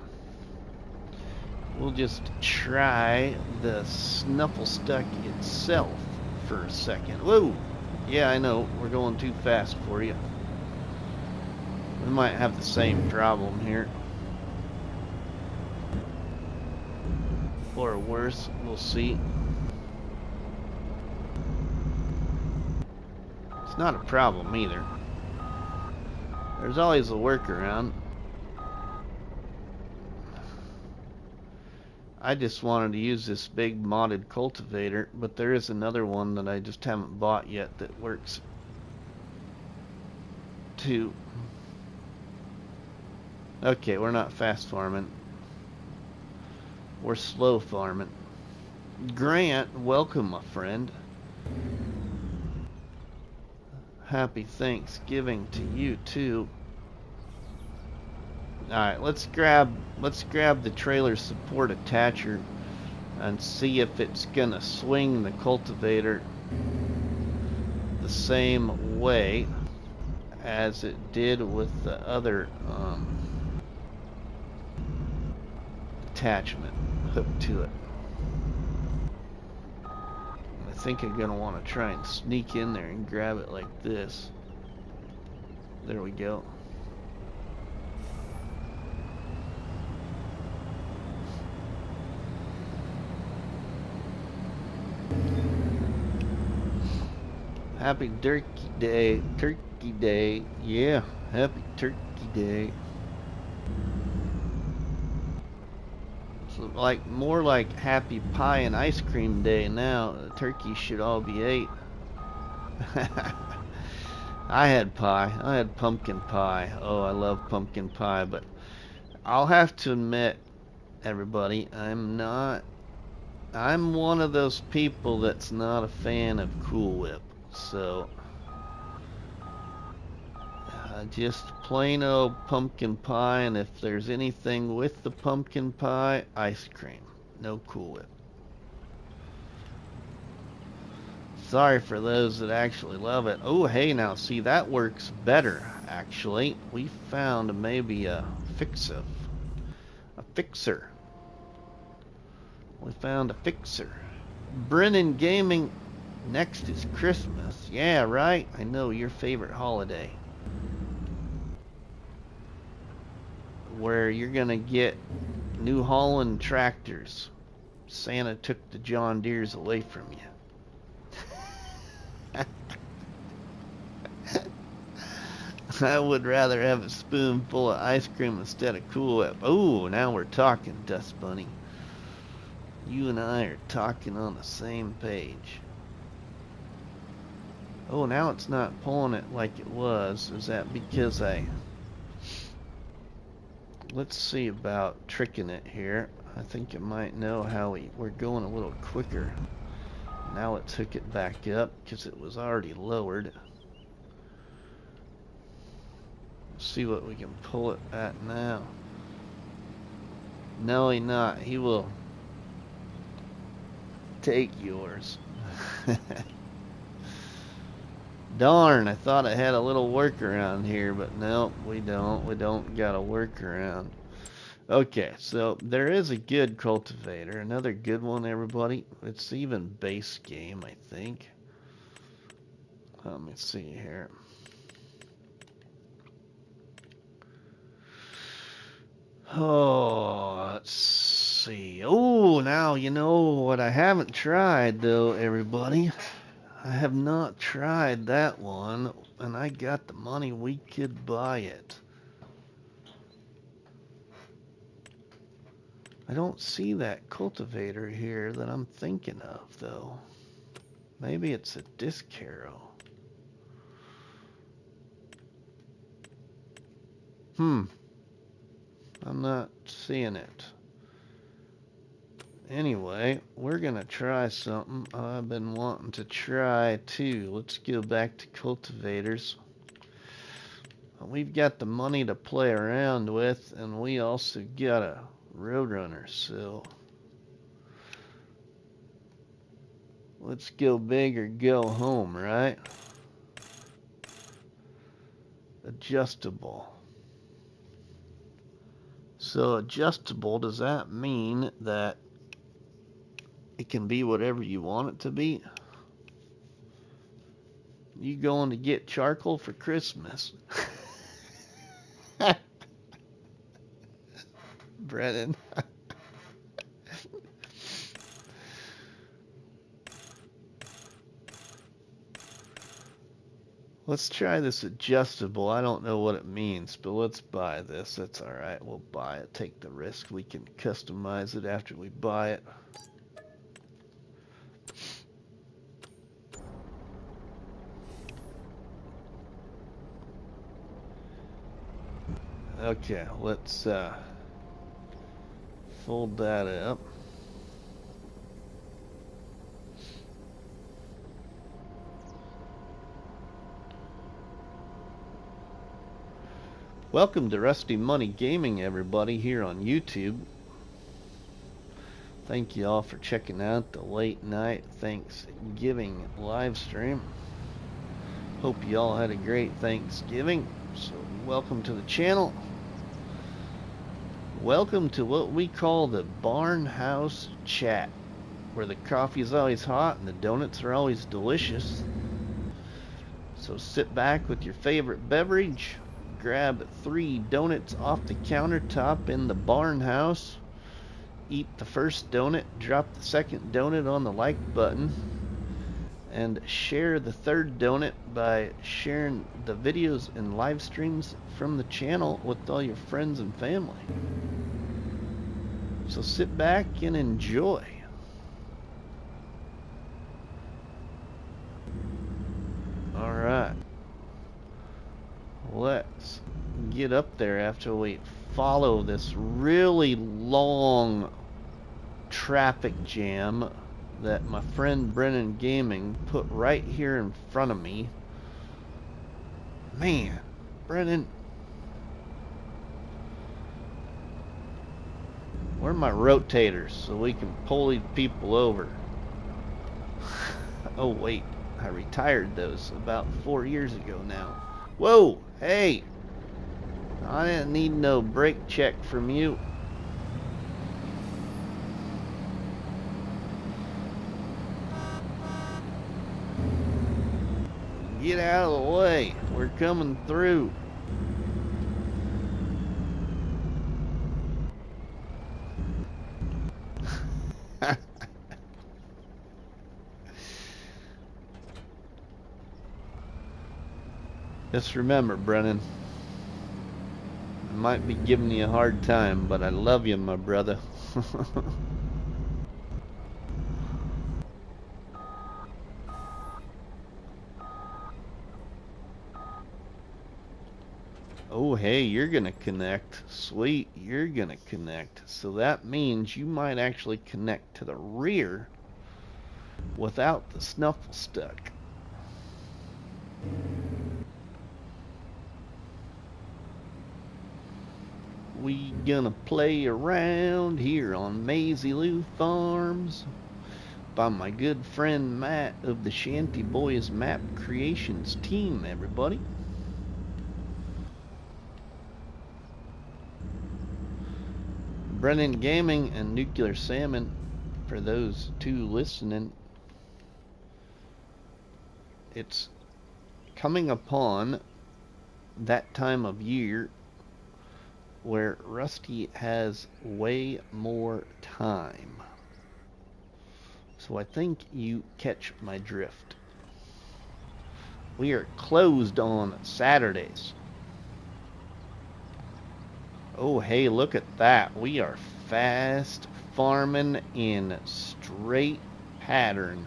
We'll just try the snuffle stuck itself for a second. Whoa! Yeah, I know, we're going too fast for you. We might have the same problem here. Or worse, we'll see. It's not a problem either. There's always a workaround. I just wanted to use this big modded cultivator, but there is another one that I just haven't bought yet that works too. Okay, we're not fast farming. We're slow farming. Grant, welcome, my friend. Happy Thanksgiving to you too. Alright, let's grab the trailer support attacher and see if it's gonna swing the cultivator the same way as it did with the other attachment hooked to it. I think I'm gonna want to try and sneak in there and grab it like this. There we go. Happy Turkey Day. Turkey Day. Yeah, happy Turkey Day. So like more like happy pie and ice cream day now. The turkeys should all be ate. I had pie. I had pumpkin pie. Oh, I love pumpkin pie, but I'll have to admit, everybody, I'm one of those people that's not a fan of Cool Whip. So, just plain old pumpkin pie, and if there's anything with the pumpkin pie, ice cream. No Cool Whip. Sorry for those that actually love it. Oh, hey, now, see, that works better, actually. We found maybe a fixer. We found a fixer. Brennan Gaming, next is Christmas. Yeah, right? I know, your favorite holiday. Where you're gonna get New Holland tractors. Santa took the John Deeres away from you. I would rather have a spoonful of ice cream instead of Cool Whip. Oh, now we're talking, Dust Bunny. You and I are talking on the same page. Oh, now it's not pulling it like it was. Is that because let's see about tricking it here. I think it might know how we're going a little quicker. Now it took it back up because it was already lowered. Let's see what we can pull it at now. No, he not. He will take yours. Darn, I thought I had a little workaround here, but no, we don't. We don't got a workaround. Okay, so there is a good cultivator. Another good one, everybody. It's even base game, I think. Let me see here. Oh, let's see. Oh, now you know what I haven't tried, though, everybody. I have not tried that one, and I got the money, we could buy it. I don't see that cultivator here that I'm thinking of, though. Maybe it's a disc harrow. I'm not seeing it. Anyway, we're gonna try something I've been wanting to try too. Let's go back to cultivators. We've got the money to play around with, and we also got a Roadrunner, so let's go big or go home, right? Adjustable. So adjustable, does that mean that it can be whatever you want it to be? You going to get charcoal for Christmas? Brennan. Let's try this adjustable. I don't know what it means, but let's buy this. That's all right. We'll buy it. Take the risk. We can customize it after we buy it. Okay, let's fold that up. Welcome to Rusty Money Gaming, everybody, here on YouTube. Thank you all for checking out the late night Thanksgiving live stream. Hope you all had a great Thanksgiving. So welcome to the channel. Welcome to what we call the Barn House Chat, where the coffee is always hot and the donuts are always delicious. So sit back with your favorite beverage, grab 3 donuts off the countertop in the barn house, eat the first donut, drop the second donut on the like button, and share the third donut by sharing the videos and live streams from the channel with all your friends and family. So sit back and enjoy. Alright. Let's get up there after we follow this really long traffic jam that my friend Brennan Gaming put right here in front of me. Man, Brennan, where are my rotators so we can pull these people over? Oh wait, I retired those about 4 years ago now. Whoa, hey, I didn't need no brake check from you. Get out of the way, we're coming through. Just remember, Brennan, I might be giving you a hard time, but I love you, my brother. Oh, hey, you're gonna connect. Sweet, you're gonna connect. So that means you might actually connect to the rear without the snuffle stuck. We gonna play around here on Maizy Farms by my good friend Matt of the Shanty Boys Map Creations team, everybody. Brennan Gaming and Nuclear Salmon, for those 2 listening. It's coming upon that time of year where Rusty has way more time. So I think you catch my drift. We are closed on Saturdays. Oh, hey, look at that. We are fast farming in straight pattern.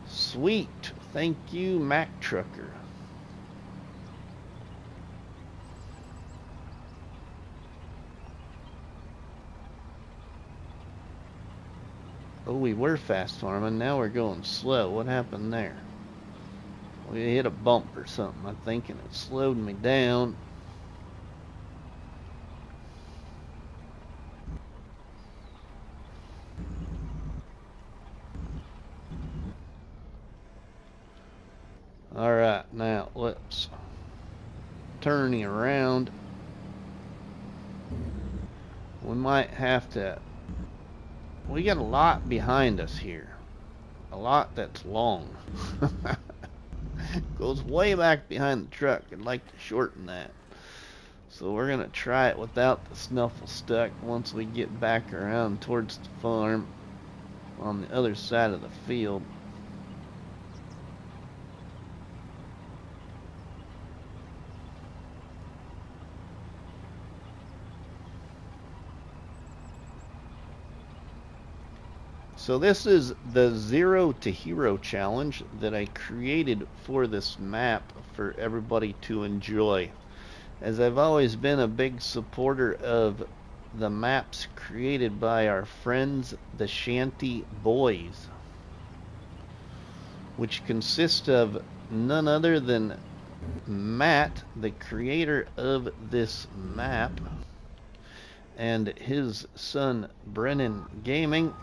Sweet. Thank you, Mac Trucker. Oh, we were fast farming. Now we're going slow. What happened there? We hit a bump or something, I think, and it slowed me down. Alright, now let's turn you around. We might have to... We got a lot behind us here. A lot that's long. Goes way back behind the truck. I'd like to shorten that. So we're going to try it without the snuffle stuck once we get back around towards the farm on the other side of the field. So this is the Zero to Hero challenge that I created for this map for everybody to enjoy. As I've always been a big supporter of the maps created by our friends, the Shanty Boys, which consist of none other than Matt, the creator of this map, and his son Brennan Gaming,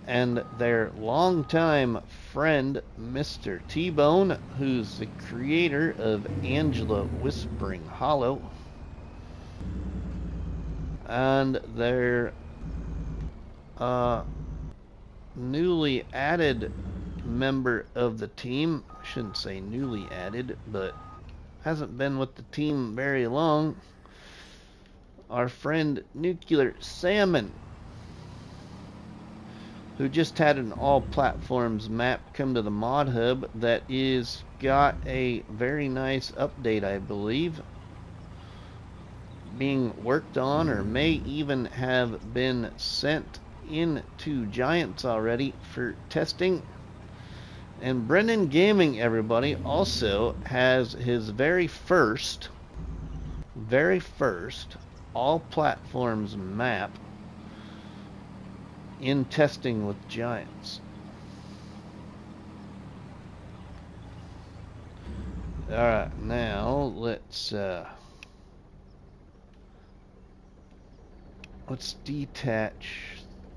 and their longtime friend, Mr. T-Bone, who's the creator of Angela Whispering Hollow, and their newly added member of the team. I shouldn't say newly added, but hasn't been with the team very long, our friend Nuclear Salmon, who just had an all platforms map come to the mod hub that is got a very nice update, I believe, being worked on, or may even have been sent into Giants already for testing. And Brennan Gaming, everybody, also has his very first all platforms map in testing with Giants. Alright, now let's detach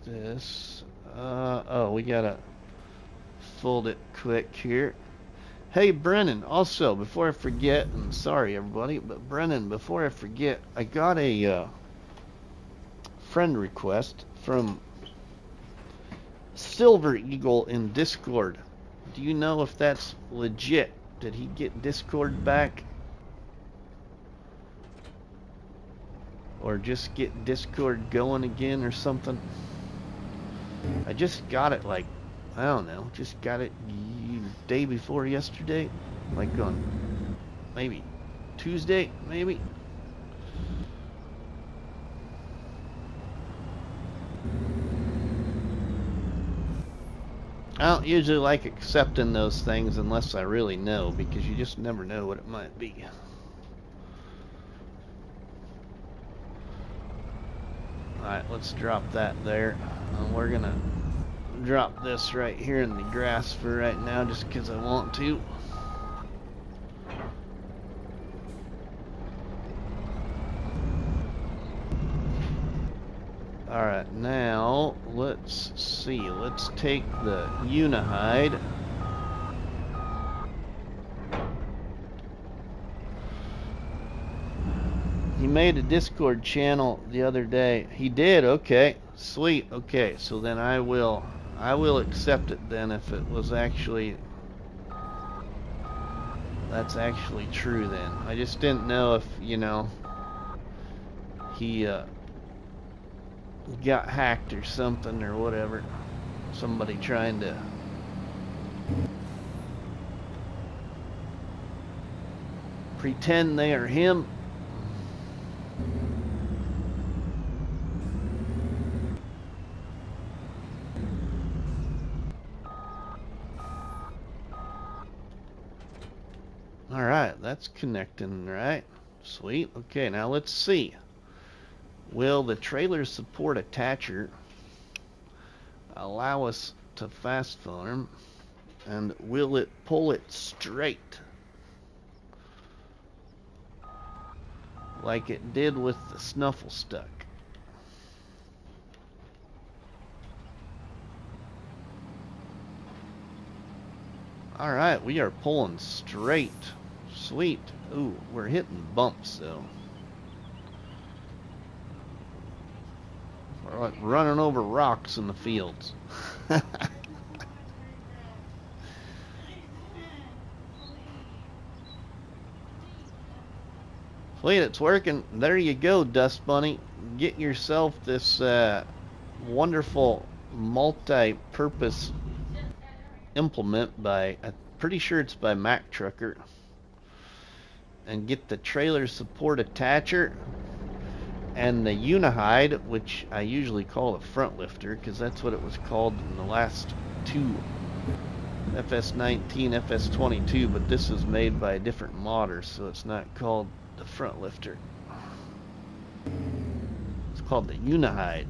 this. Oh, we gotta fold it quick here. Hey Brennan, also before I forget, and sorry everybody, but Brennan, before I forget, I got a friend request from Silver Eagle in Discord. Do you know if that's legit? Did he get Discord back? Or just get Discord going again or something? I just got it, like, I don't know, just got it day before yesterday, like on maybe Tuesday, maybe. I don't usually like accepting those things unless I really know, because you just never know what it might be. Alright, let's drop that there. We're gonna drop this right here in the grass for right now, just because I want to. Alright, now let's see. Let's take the Unihide. He made a Discord channel the other day. He did, okay. Sweet, okay. So then I will accept it then if it was actually, that's actually true then. I just didn't know if, you know, he got hacked or something or whatever. Somebody trying to pretend they are him. Alright, that's connecting, right? Sweet. Okay, now let's see. Will the trailer support attacher? allow us to fast farm, and will it pull it straight like it did with the snuffle stuck? Alright, we are pulling straight. Sweet. Ooh, we're hitting bumps though. We're like running over rocks in the fields. Sweet, it's working. There you go, Dust Bunny. Get yourself this wonderful multi-purpose implement by, I'm pretty sure it's by Mac Trucker, and get the trailer support attacher and the unihide, which I usually call a front lifter because that's what it was called in the last two FS19, FS22, but this is made by a different modder, so it's not called the front lifter. It's called the unihide.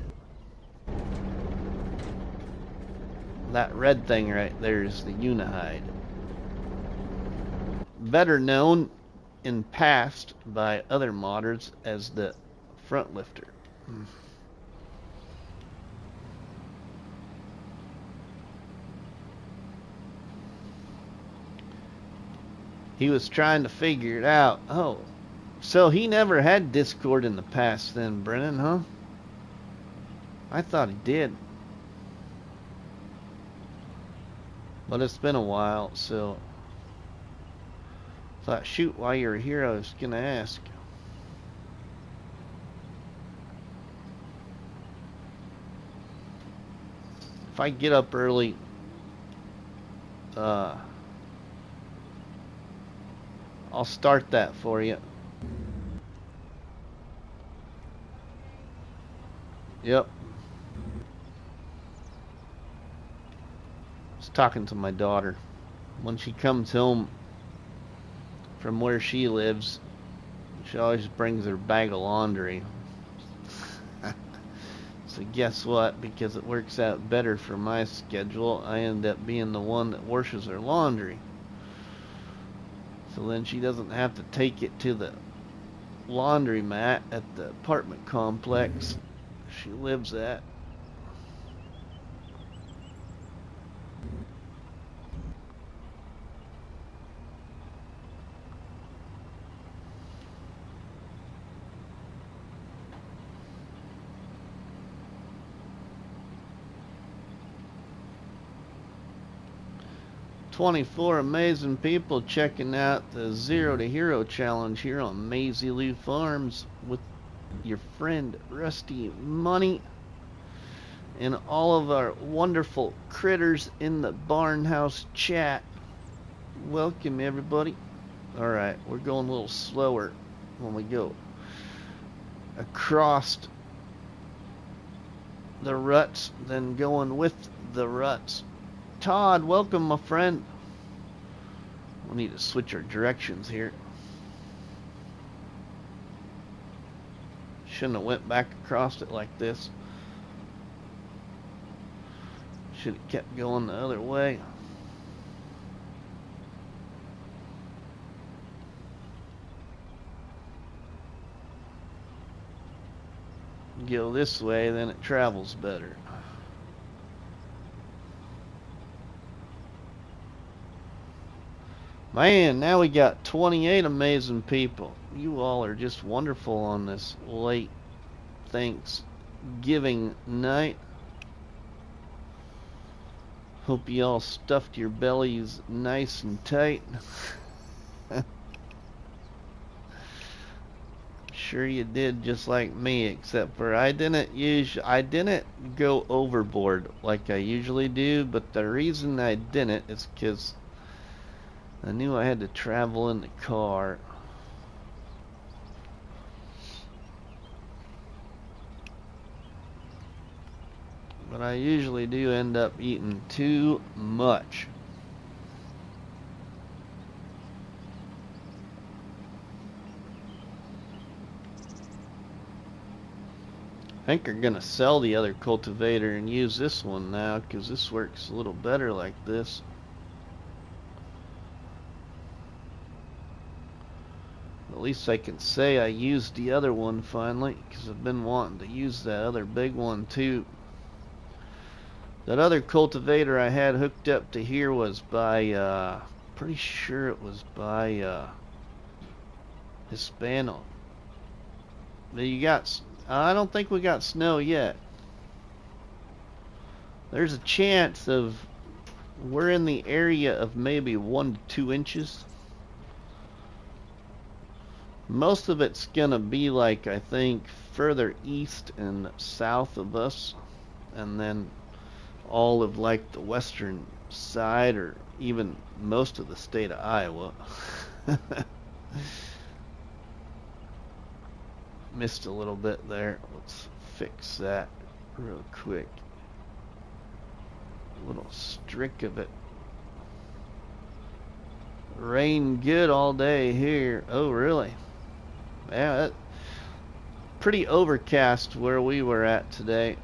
That red thing right there is the unihide. Better known in past by other modders as the front lifter. He was trying to figure it out. Oh, so he never had Discord in the past then, Brennan, huh? I thought he did. But it's been a while, so thought, shoot, while you're here, I was gonna ask. If I get up early, I'll start that for you. Yep. I was talking to my daughter. When she comes home from where she lives, she always brings her bag of laundry. So guess what? Because it works out better for my schedule, I end up being the one that washes her laundry. So then she doesn't have to take it to the laundromat at the apartment complex she lives at. "24 amazing people checking out the Zero to Hero challenge here on Maizy Farms with your friend RustyMoney and all of our wonderful critters in the Barnhouse chat. Welcome, everybody. Alright, we're going a little slower when we go across the ruts than going with the ruts. Todd, welcome, my friend. We'll need to switch our directions here. Shouldn't have went back across it like this. Should have kept going the other way. Go this way, then it travels better. Man, now we got 28 amazing people. You all are just wonderful on this late Thanksgiving night. Hope you all stuffed your bellies nice and tight. Sure you did, just like me, except for I didn't go overboard like I usually do, but the reason I didn't is because I knew I had to travel in the car. But I usually do end up eating too much. think we're gonna sell the other cultivator and use this one now, because this works a little better like this. At least I can say I used the other one finally, because I've been wanting to use that other big one too. That other cultivator I had hooked up to here was by, pretty sure it was by Hispano. But I don't think we got snow yet. There's a chance of we're in the area of maybe 1 to 2 inches. Most of it's gonna be like, I think, further east and south of us, and then all of like the western side, or even most of the state of Iowa. Missed a little bit there. Let's fix that real quick. A little streak of it. Rain good all day here. Oh, really? Yeah, pretty overcast where we were at today.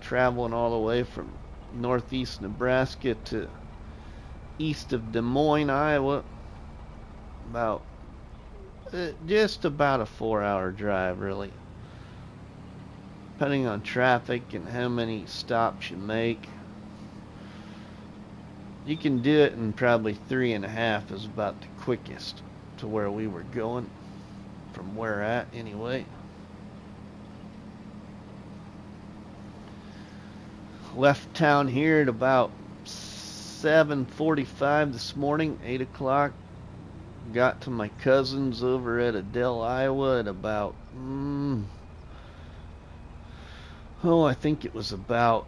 Traveling all the way from northeast Nebraska to east of Des Moines, Iowa. About just about a 4-hour drive, really, depending on traffic and how many stops you make. You can do it in probably 3.5 is about the quickest to where we were going, from where we're at anyway. Left town here at about 7:45 this morning, 8 o'clock. Got to my cousin's over at Adele, Iowa at about, I think it was about,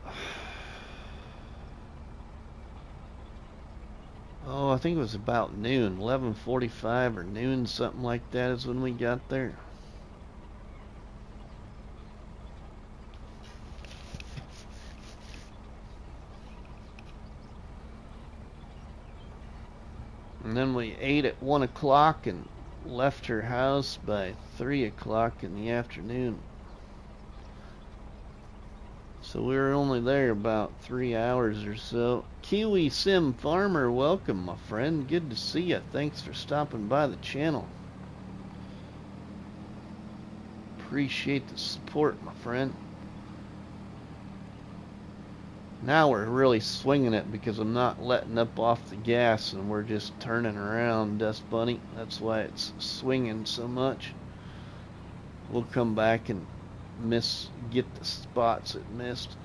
I think it was about noon, 11:45 or noon, something like that is when we got there. And then we ate at 1 o'clock and left her house by 3 o'clock in the afternoon. So we were only there about 3 hours or so. Kiwi Sim Farmer, welcome, my friend. Good to see you. Thanks for stopping by the channel. Appreciate the support, my friend. Now we're really swinging it because I'm not letting up off the gas and we're just turning around, Dust Bunny. That's why it's swinging so much. We'll come back and get the spots it missed.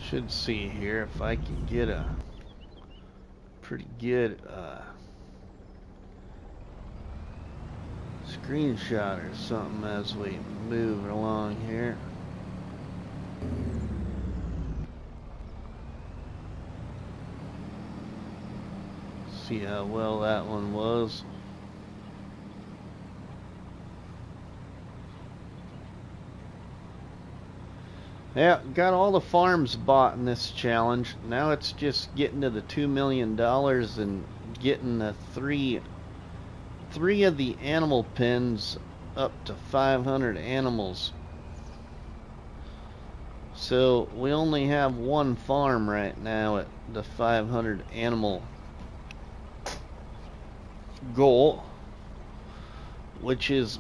Should see here if I can get a pretty good screenshot or something as we move along here. See how well that one was. Yeah, got all the farms bought in this challenge. Now it's just getting to the $2 million and getting the three of the animal pens up to 500 animals. So we only have one farm right now at the 500 animal goal, which is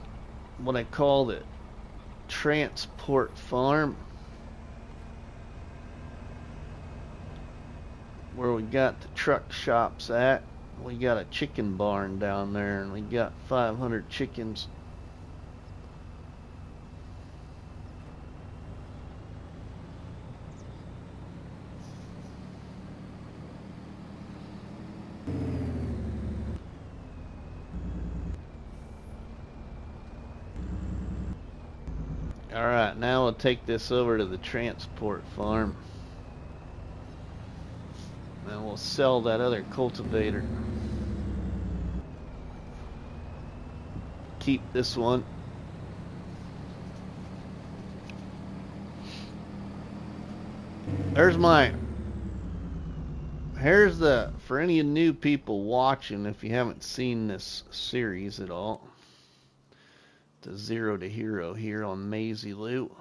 what I call the transport farm, where we got the truck shops at. We got a chicken barn down there and we got 500 chickens. Alright, now we'll take this over to the transport farm. And we'll sell that other cultivator. Keep this one. Here's for any new people watching, if you haven't seen this series at all, the Zero to Hero here on Maizy Loot.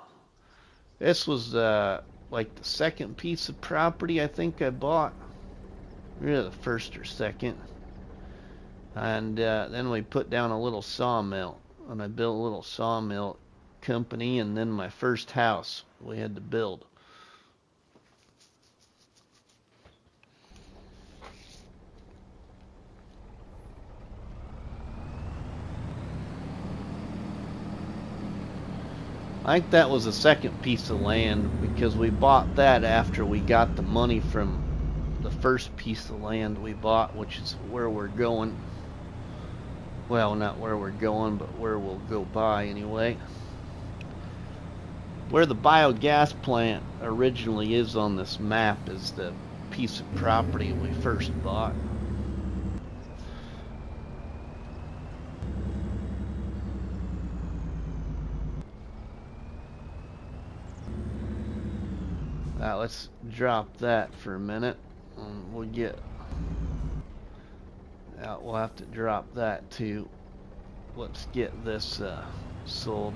This was like the second piece of property I think I bought. Really the first or second. And then we put down a little sawmill. And I built a little sawmill company, and then my first house we had to build. I think that was the second piece of land because we bought that after we got the money from the first piece of land we bought, which is where we're going. Well, not where we're going, but where we'll go by anyway. Where the biogas plant originally is on this map is the piece of property we first bought. Let's drop that for a minute. We'll have to drop that too. Let's get this sold.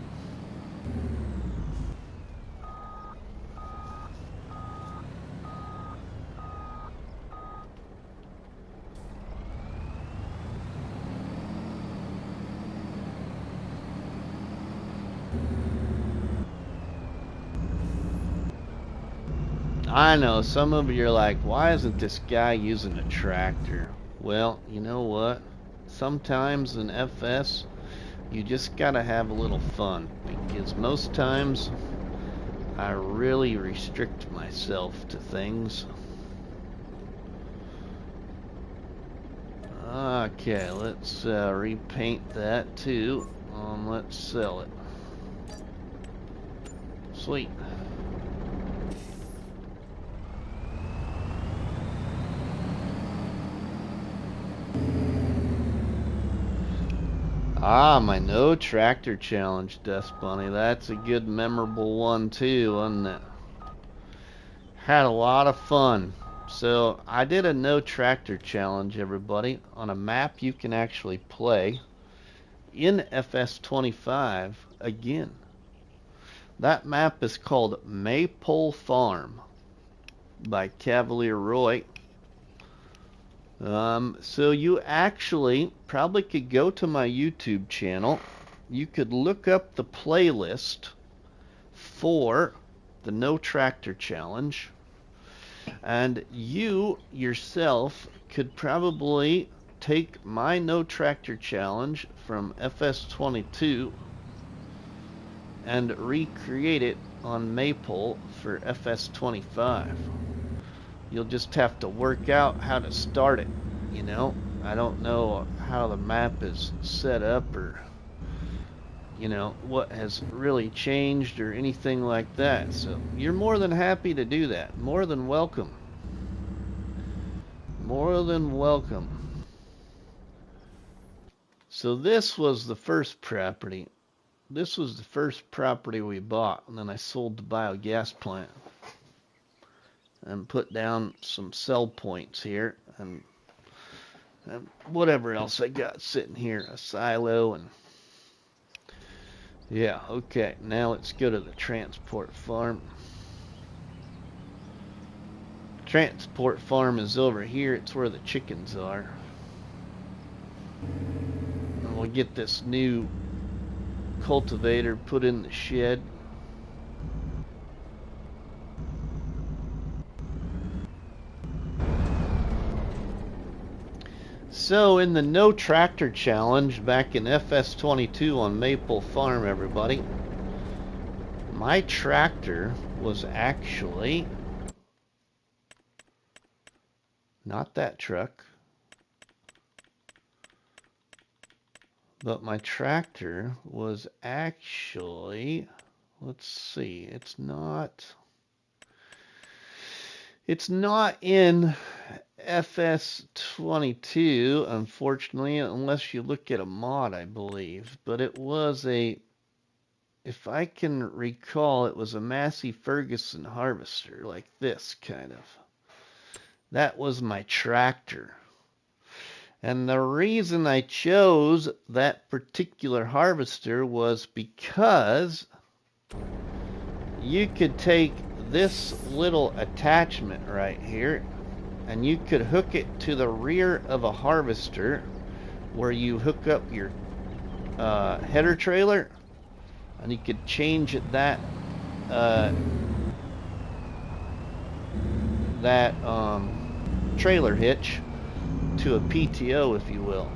I know, some of you are like, why isn't this guy using a tractor? Well, you know what? Sometimes in FS, you just gotta have a little fun, because most times, I really restrict myself to things. Okay, let's repaint that too, and let's sell it. Sweet. My no tractor challenge, Dust Bunny. That's a good memorable one too, wasn't it? Had a lot of fun. So I did a no tractor challenge, everybody, on a map you can actually play in FS25 again. That map is called Maypole Farm by Cavalier Roy. So you actually probably could go to my YouTube channel. You could look up the playlist for the No Tractor Challenge, and you yourself could probably take my No Tractor Challenge from FS22 and recreate it on Maypole for FS25. You'll just have to work out how to start it, you know. I don't know how the map is set up, or you know what has really changed or anything like that. So you're more than happy to do that. More than welcome. More than welcome. So this was the first property. This was the first property we bought, and then I sold the biogas plant and put down some sell points here, and whatever else I got sitting here, a silo, and yeah. Okay, now let's go to the transport farm. Transport farm is over here. It's where the chickens are, and we'll get this new cultivator put in the shed. So in the No Tractor Challenge back in FS22 on Maple Farm, everybody, my tractor was actually not that truck, but my tractor was actually, let's see, it's not in FS22, unfortunately, unless you look at a mod, I believe. But it was a, if I can recall, it was a Massey Ferguson harvester, like this kind of. That was my tractor. And the reason I chose that particular harvester was because you could take this little attachment right here and you could hook it to the rear of a harvester where you hook up your header trailer, and you could change it that trailer hitch to a PTO, if you will.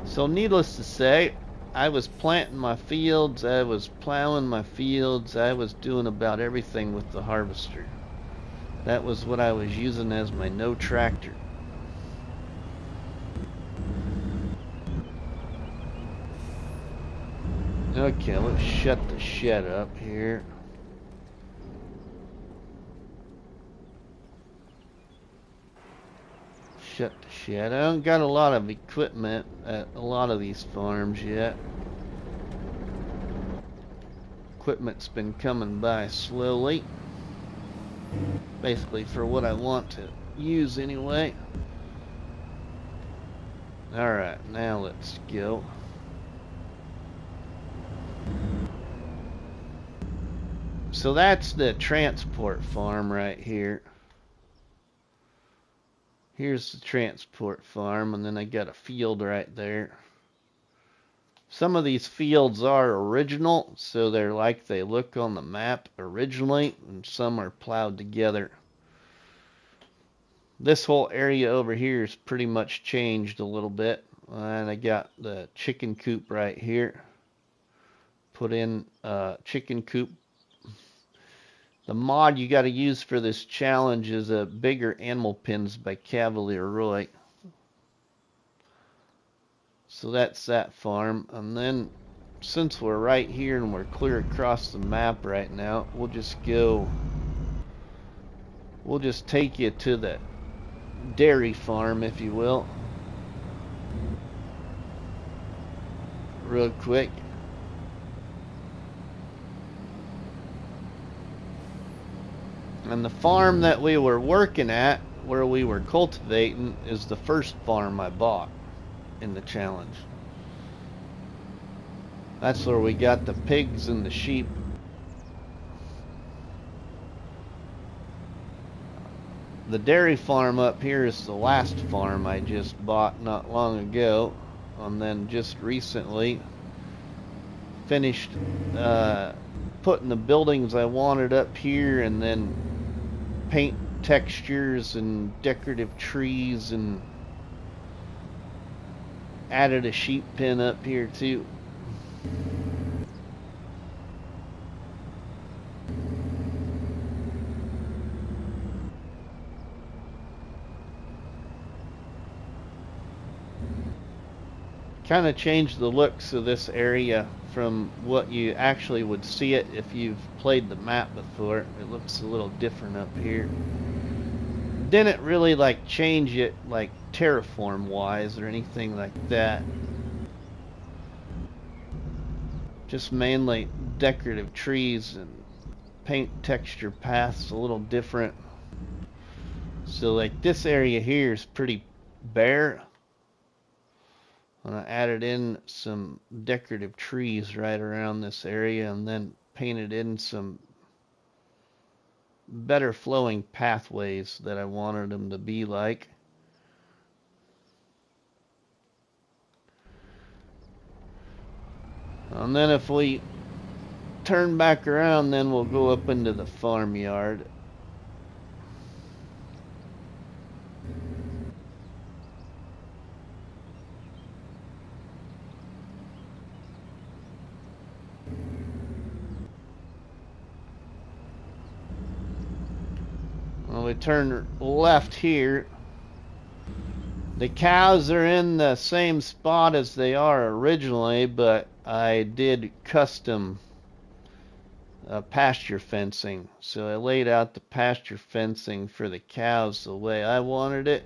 So needless to say, I was planting my fields, I was plowing my fields, I was doing about everything with the harvester. That was what I was using as my no tractor. Okay, let's shut the shed up here. Shut the shed. I don't got a lot of equipment at a lot of these farms yet. Equipment's been coming by slowly. Basically for what I want to use anyway. Alright, now let's go. So that's the transport farm right here. Here's the transport farm, and then I got a field right there. Some of these fields are original, so they're like they look on the map originally, and some are plowed together. This whole area over here is pretty much changed a little bit, and I got the chicken coop right here. Put in a chicken coop. The mod you got to use for this challenge is a Bigger Animal Pens by Cavalier Roy. So that's that farm. And then, since we're right here and we're clear across the map right now, we'll just take you to the dairy farm, if you will, real quick. And the farm that we were working at, where we were cultivating, is the first farm I bought in the challenge. That's where we got the pigs and the sheep. The dairy farm up here is the last farm I just bought not long ago, and then just recently finished putting the buildings I wanted up here, and then paint textures and decorative trees, and added a sheep pen up here too. Kind of changed the looks of this area from what you actually would see it if you've played the map before. It looks a little different up here. Didn't really like change it like terraform wise or anything like that. Just mainly decorative trees and paint texture paths a little different. So like this area here is pretty bare. And I added in some decorative trees right around this area, and then painted in some better flowing pathways that I wanted them to be like. And then if we turn back around, then we'll go up into the farmyard. Well, we turn left here. The cows are in the same spot as they are originally, but I did custom pasture fencing. So I laid out the pasture fencing for the cows the way I wanted it.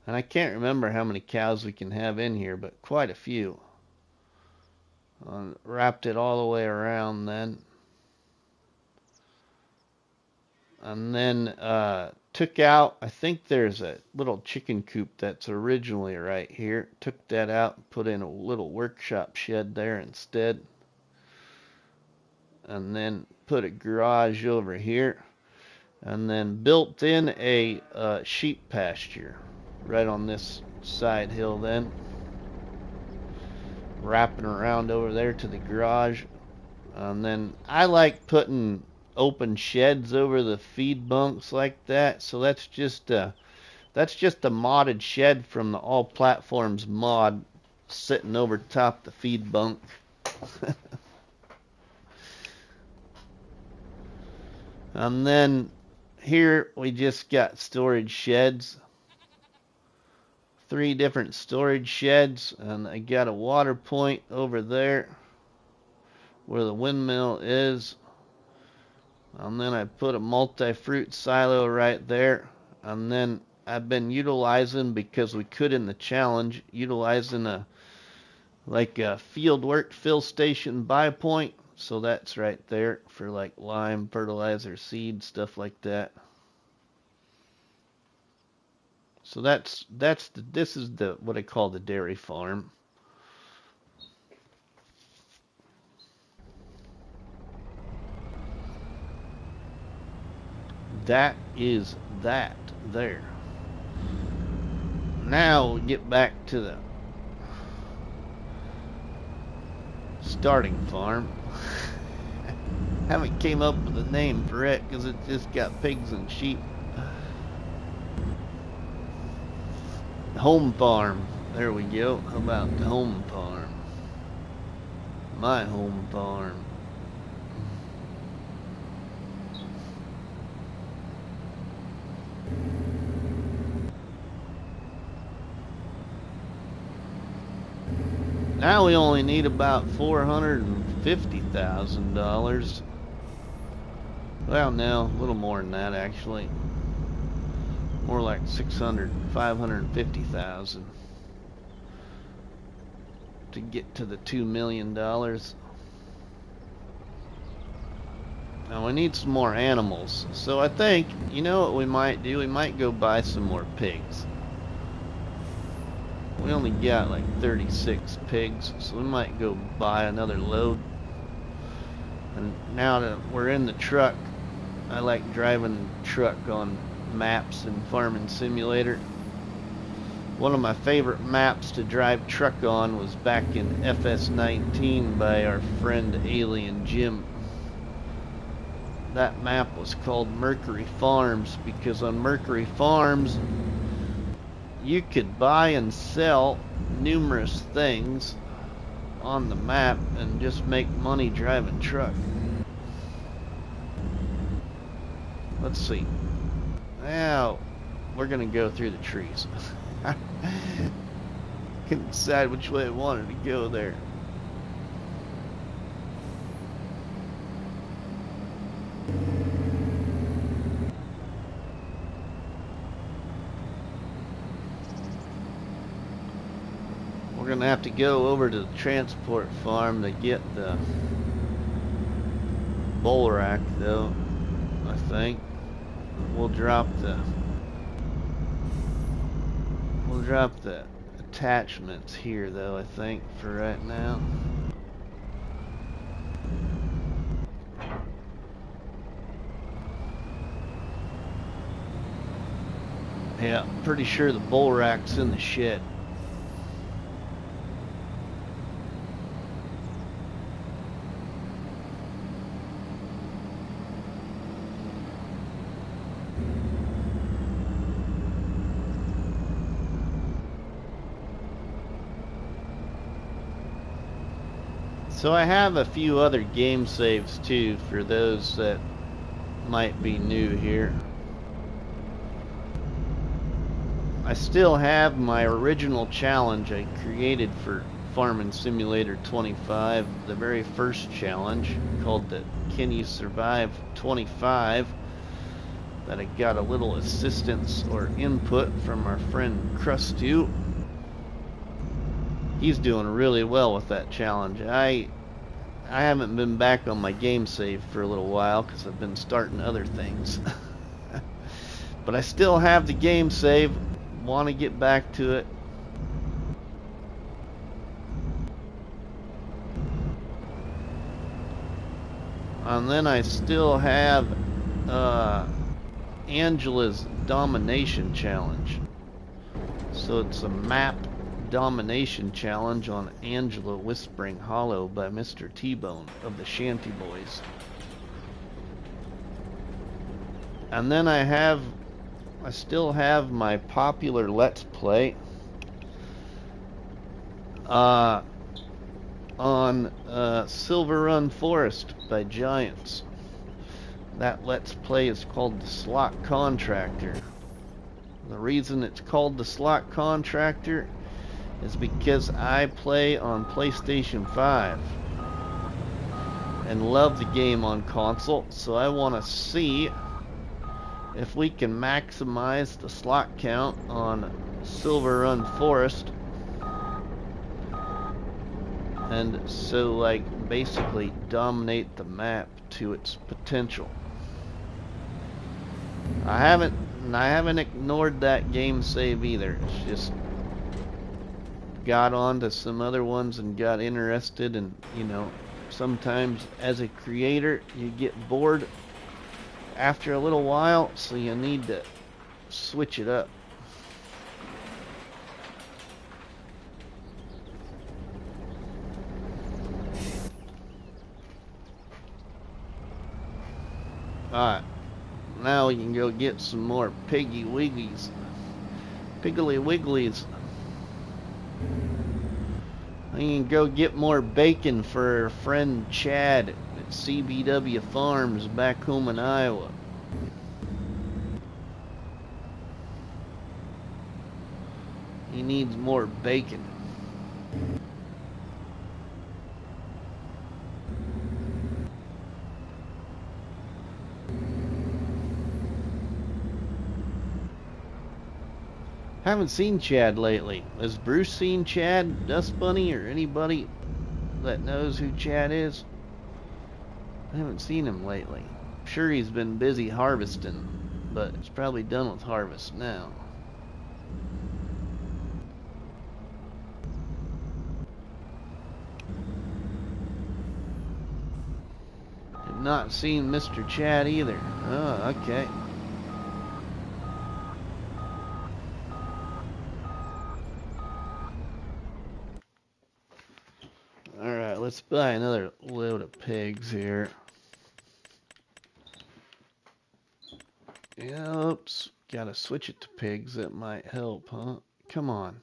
And I can't remember how many cows we can have in here, but quite a few. Wrapped it all the way around then. And then took out, I think there's a little chicken coop that's originally right here. Took that out and put in a little workshop shed there instead. And then put a garage over here. And then built in a sheep pasture right on this side hill then. Wrapping around over there to the garage. And then I like putting open sheds over the feed bunks like that. So that's just a modded shed from the All Platforms mod sitting over top the feed bunk. And then here we just got storage sheds. 3 different storage sheds, and I got a water point over there where the windmill is. And then I put a multi-fruit silo right there. And then I've been utilizing, because we could in the challenge, utilizing a field work fill station buy point. So that's right there for like lime, fertilizer, seed, stuff like that. So this is what I call the dairy farm. That is that there. Now we get back to the starting farm. Haven't came up with a name for it because it just got pigs and sheep. Home farm. There we go. How about the home farm? My home farm. Now we only need about $450,000. Well, no, a little more than that actually. More like 550,000 to get to the $2 million. Now we need some more animals. So I think, you know what we might do? We might go buy some more pigs. We only got like 36 pigs, so we might go buy another load. And now that we're in the truck, I like driving the truck on maps in Farming Simulator. One of my favorite maps to drive truck on was back in FS19 by our friend Alien Jim. That map was called Mercury Farms because on Mercury Farms you could buy and sell numerous things on the map and just make money driving truck. Let's see. Now we're gonna go through the trees. Couldn't decide which way I wanted to go there. We're gonna have to go over to the transport farm to get the bull rack though, I think. We'll drop the attachments here though, I think, for right now. Yeah, I'm pretty sure the bull rack's in the shed. So I have a few other game saves too for those that might be new here. I still have my original challenge I created for Farming Simulator 25, the very first challenge called the Can You Survive 25, that I got a little assistance or input from our friend Krusty. He's doing really well with that challenge. I haven't been back on my game save for a little while because I've been starting other things. But I still have the game save. Want to get back to it. And then I still have Angela's Domination Challenge. So it's a map domination challenge on Angela Whispering Hollow by Mr. T-Bone of the Shanty Boys. And then I still have my popular Let's Play on Silver Run Forest by Giants. That Let's Play is called The Slot Contractor. The reason it's called The Slot Contractor is because I play on PlayStation 5 and love the game on console, so I want to see if we can maximize the slot count on Silver Run Forest, and so like basically dominate the map to its potential. I haven't ignored that game save either. It's just got on to some other ones and got interested, and you know, sometimes as a creator you get bored after a little while, so you need to switch it up. Alright, now we can go get some more Piggly Wigglies. I can go get more bacon for our friend Chad at CBW Farms back home in Iowa. He needs more bacon. Haven't seen Chad lately. Has Bruce seen Chad, Dust Bunny, or anybody that knows who Chad is? I haven't seen him lately. I'm sure he's been busy harvesting, but it's probably done with harvest now. Have not seen Mr. Chad either. Oh, okay. Alright, let's buy another load of pigs here. Oops, gotta switch it to pigs. That might help, huh? Come on.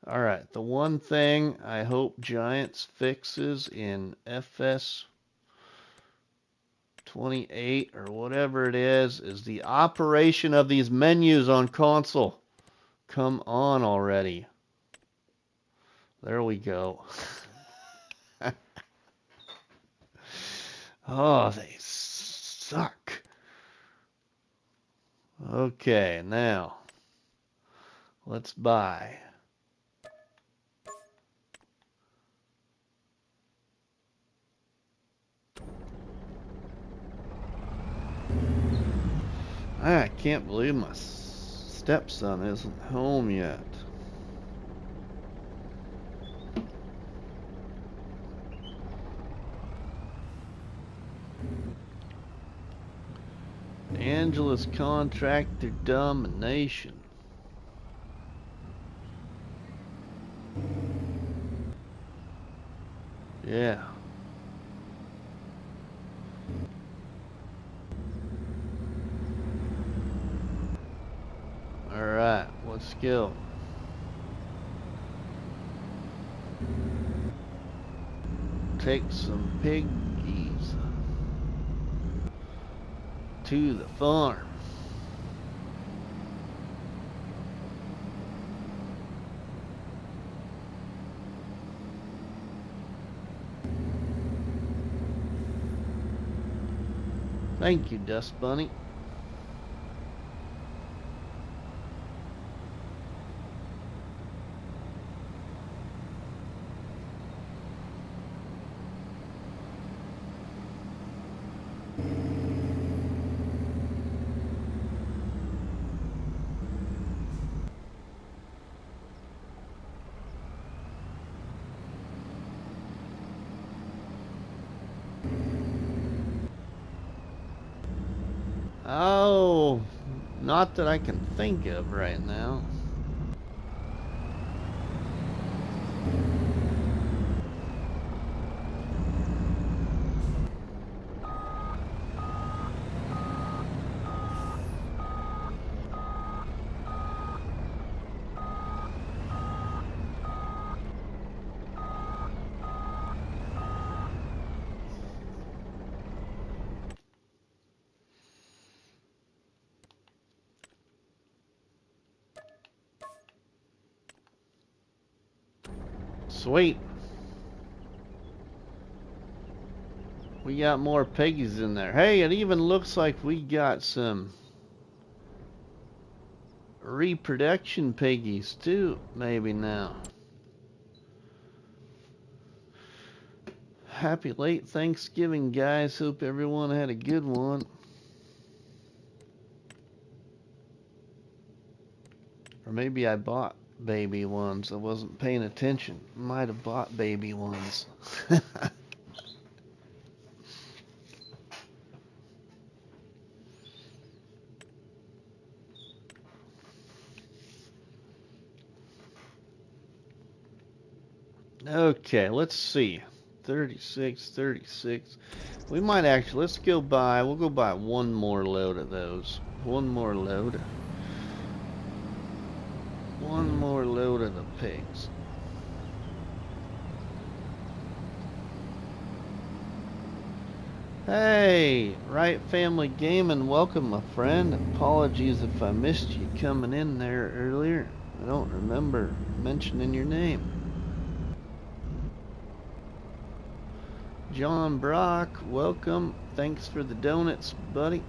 Alright, the one thing I hope Giants fixes in FS28 or whatever it is the operation of these menus on console. Come on already. There we go. Oh, they suck. Okay, now let's buy. I can't believe my stepson isn't home yet. Angela's Contractor Domination. Yeah. Alright, let's go. Take some piggies to the farm. Thank you, Dust Bunny. Oh, not that I can think of right now. Sweet. We got more piggies in there. Hey, it even looks like we got some reproduction piggies too, maybe now. Happy late Thanksgiving, guys. Hope everyone had a good one. Or maybe I bought baby ones. I wasn't paying attention. Might have bought baby ones. Okay, let's see. 36, 36. We might actually, we'll go buy one more load of those. One more load. One more load of the pigs. Hey, Right Family Gaming, welcome my friend. Apologies if I missed you coming in there earlier. I don't remember mentioning your name. John Brock, welcome. Thanks for the donuts, buddy.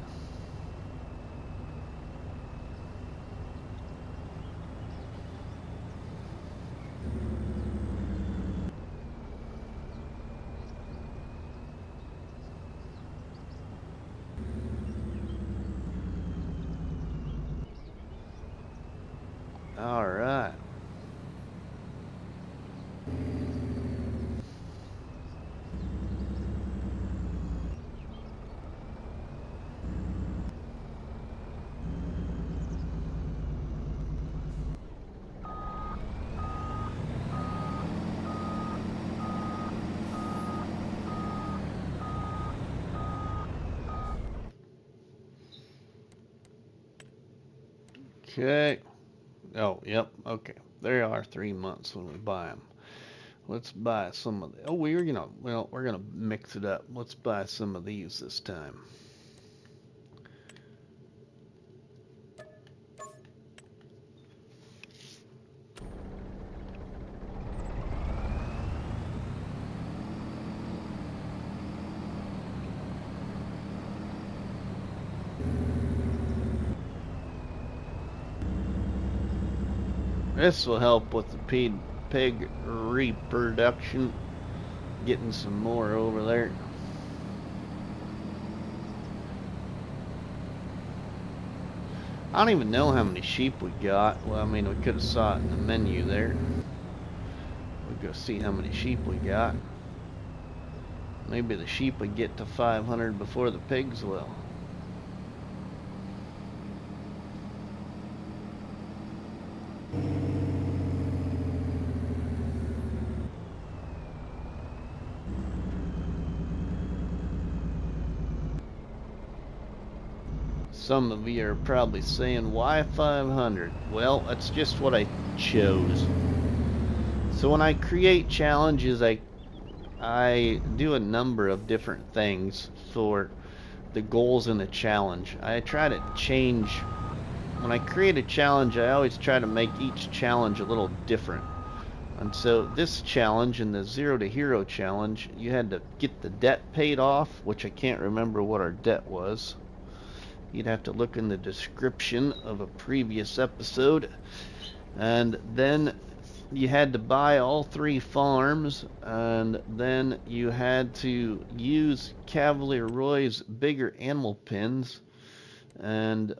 All right. Okay. Oh, yep. Okay. There are 3 months when we buy them. Let's buy some of the. Oh, we're gonna mix it up. Let's buy some of these this time. This will help with the pig reproduction. Getting some more over there. I don't even know how many sheep we got. Well, I mean, we could have saw it in the menu there. We'll go see how many sheep we got. Maybe the sheep would get to 500 before the pigs will. Some of you are probably saying, why 500? Well, that's just what I chose. So when I create challenges, I do a number of different things for the goals in a challenge. I try to change. When I create a challenge, I always try to make each challenge a little different. And so this challenge, in the Zero to Hero challenge, you had to get the debt paid off, which I can't remember what our debt was. You'd have to look in the description of a previous episode. And then you had to buy all 3 farms, and then you had to use Cavalier Roy's bigger animal pens. And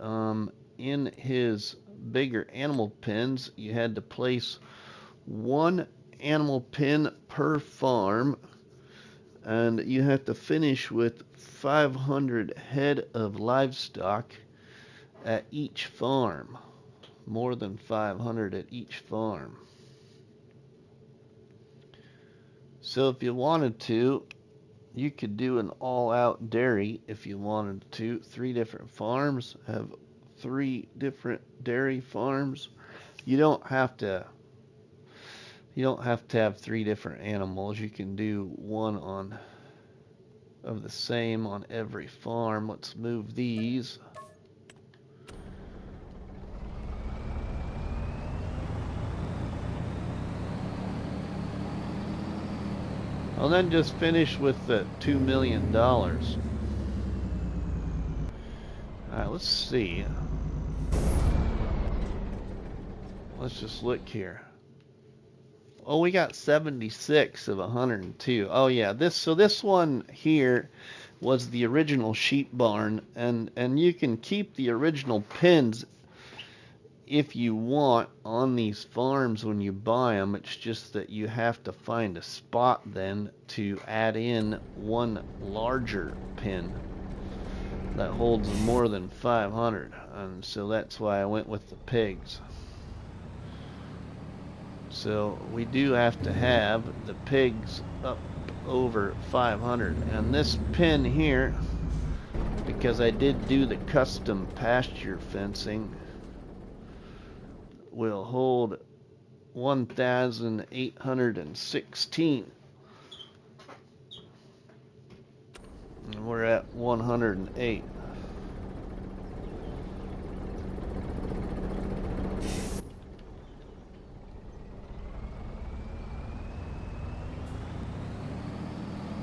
in his bigger animal pens, you had to place 1 animal pen per farm, and you have to finish with 500 head of livestock at each farm. More than 500 at each farm. So if you wanted to, you could do an all-out dairy if you wanted to. 3 different farms, have 3 different dairy farms. You don't have to have 3 different animals. You can do one of the same on every farm. Let's move these. I'll then just finish with the $2 million. Alright, let's see. Let's just look here. Oh, we got 76 of 102. Oh yeah, this one here was the original sheep barn, and you can keep the original pens if you want on these farms when you buy them. It's just that you have to find a spot then to add in 1 larger pen that holds more than 500, and so that's why I went with the pigs. So we do have to have the pigs up over 500. And this pen here, because I did do the custom pasture fencing, will hold 1,816. And we're at 108.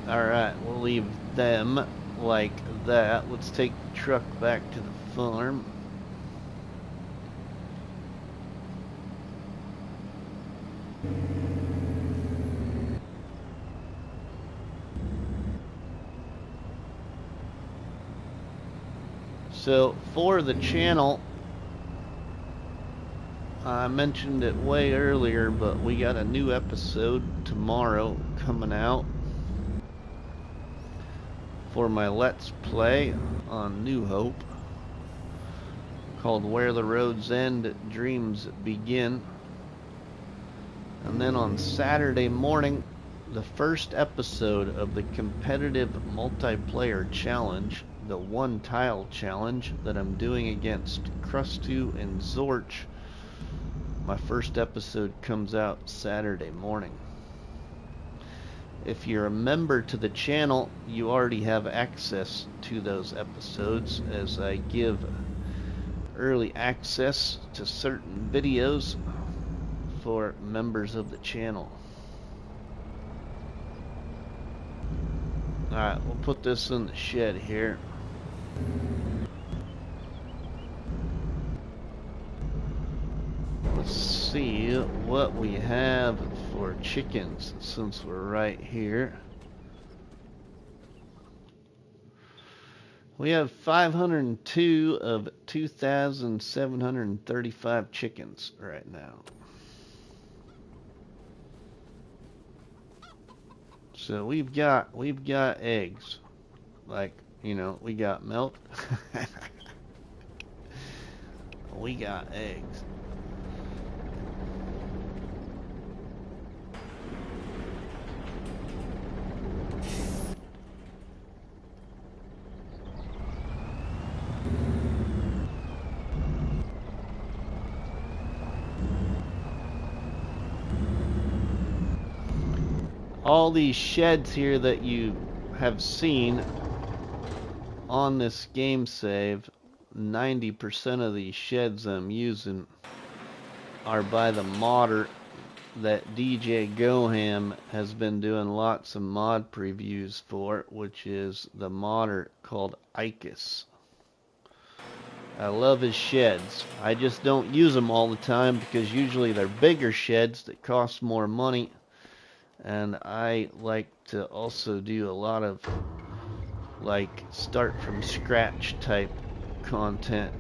Alright, we'll leave them like that. Let's take the truck back to the farm. So for the channel, I mentioned it way earlier, but we got a new episode tomorrow coming out for my Let's Play on New Hope, called Where the Roads End, Dreams Begin. And then on Saturday morning, the first episode of the competitive multiplayer challenge, the 1 tile challenge that I'm doing against Crustu and Zorch. My first episode comes out Saturday morning. If you're a member to the channel, you already have access to those episodes, as I give early access to certain videos for members of the channel. Alright, we'll put this in the shed here. Let's see what we have for chickens since we're right here. We have 502 of 2,735 chickens right now. So we've got eggs. Like, you know, we got milk. We got eggs. All these sheds here that you have seen on this game save, 90% of these sheds I'm using are by the modder that DJ Goham has been doing lots of mod previews for, which is the modder called Icus. I love his sheds. I just don't use them all the time because usually they're bigger sheds that cost more money. And I like to also do a lot of like start from scratch type content.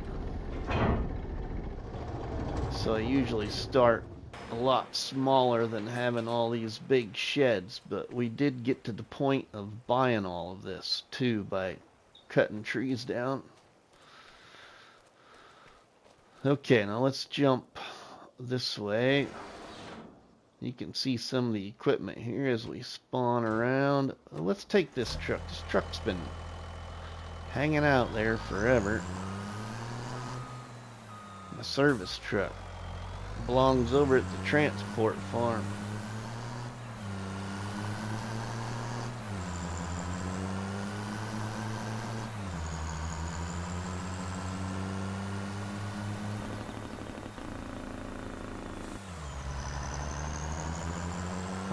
So I usually start a lot smaller than having all these big sheds, but we did get to the point of buying all of this too by cutting trees down. Okay, now let's jump this way. You can see some of the equipment here as we spawn around. Let's take this truck. This truck's been hanging out there forever. The service truck belongs over at the transport farm.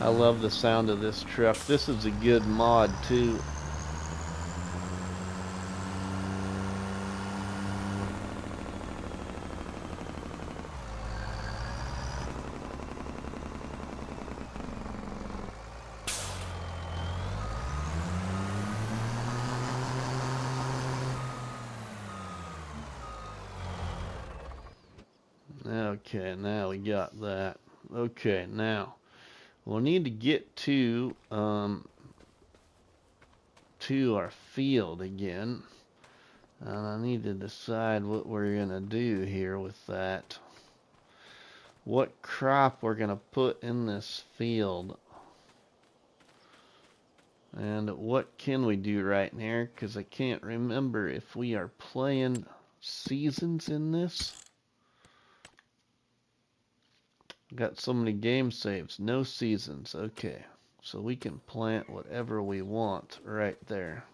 I love the sound of this truck. This is a good mod too. Okay, now we got that. Okay, now we'll need to get to our field again. And I need to decide what we're gonna do here with that. What crop we're gonna put in this field. And what can we do right now? Because I can't remember if we are playing seasons in this. Got so many game saves. No seasons. Okay. So we can plant whatever we want right there.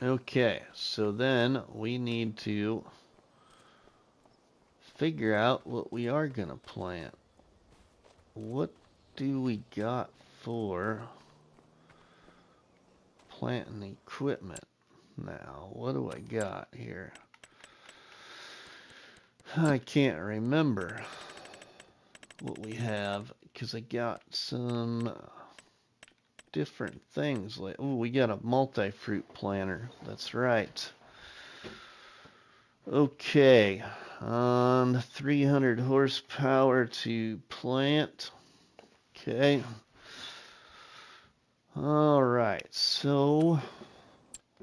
Okay. So then we need to figure out what we are going to plant. What do we got for planting equipment? Now, what do I got here? I can't remember what we have because I got some different things. Like, oh, we got a multi-fruit planter. That's right. Okay, on 300 horsepower to plant. Okay. All right, so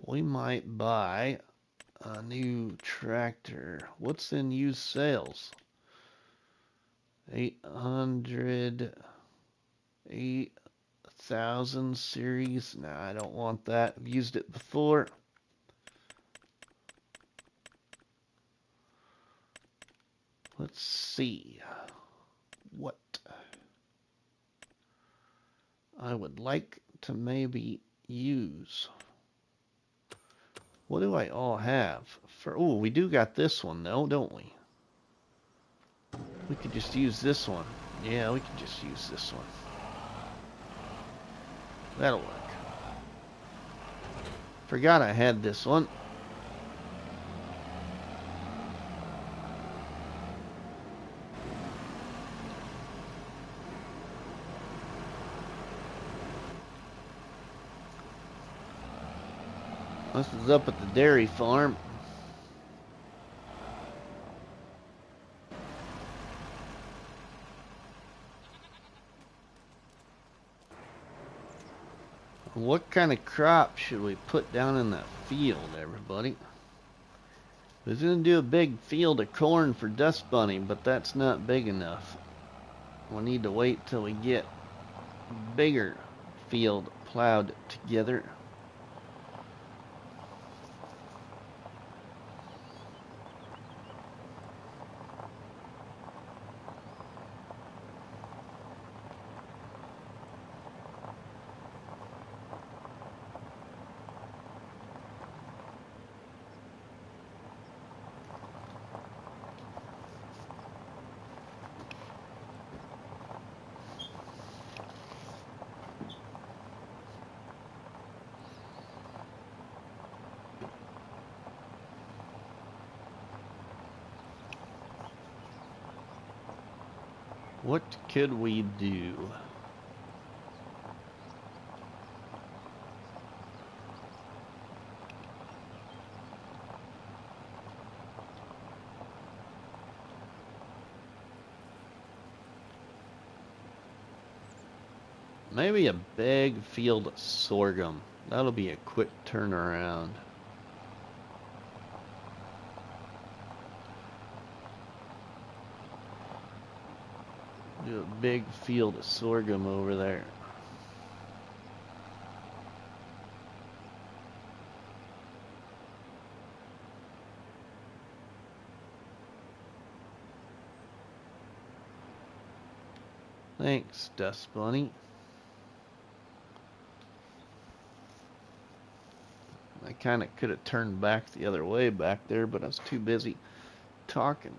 we might buy a new tractor. What's in used sales? 8,000 series. No, I don't want that. I've used it before. Let's see what I would like to maybe use. What do I all have? Oh, we do got this one though, don't we? We could just use this one. Yeah, we could just use this one. That'll work. Forgot I had this one. This is up at the dairy farm. What kind of crop should we put down in that field, everybody? I was going to do a big field of corn for Dust Bunny, but that's not big enough. We'll need to wait till we get a bigger field plowed together. What could we do? Maybe a big field of sorghum. That'll be a quick turnaround. Do a big field of sorghum over there. Thanks, Dust Bunny. I kind of could have turned back the other way back there, but I was too busy talking.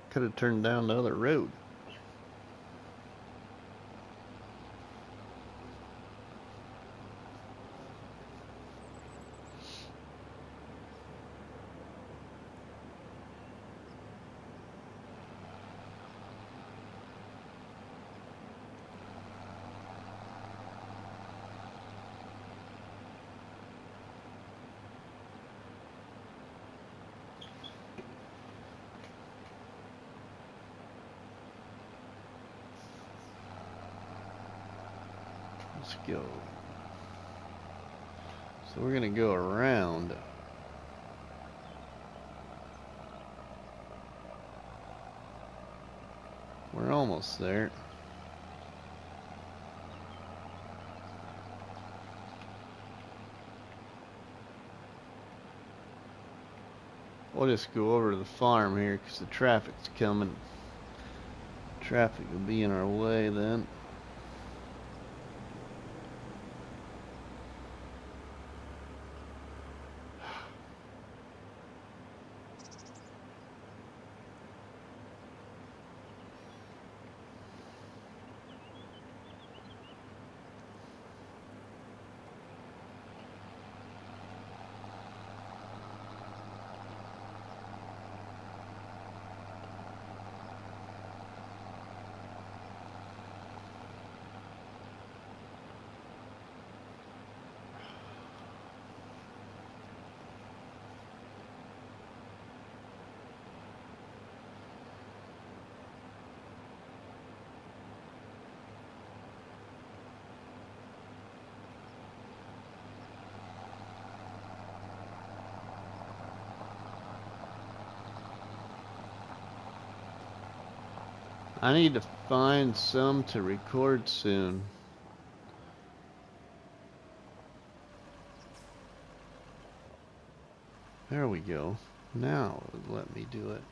Could have turned down the other road. Let's go. So we're gonna go around. We're almost there. We'll just go over to the farm here because the traffic's coming. Traffic will be in our way then. I need to find some to record soon. There we go. Now let me do it.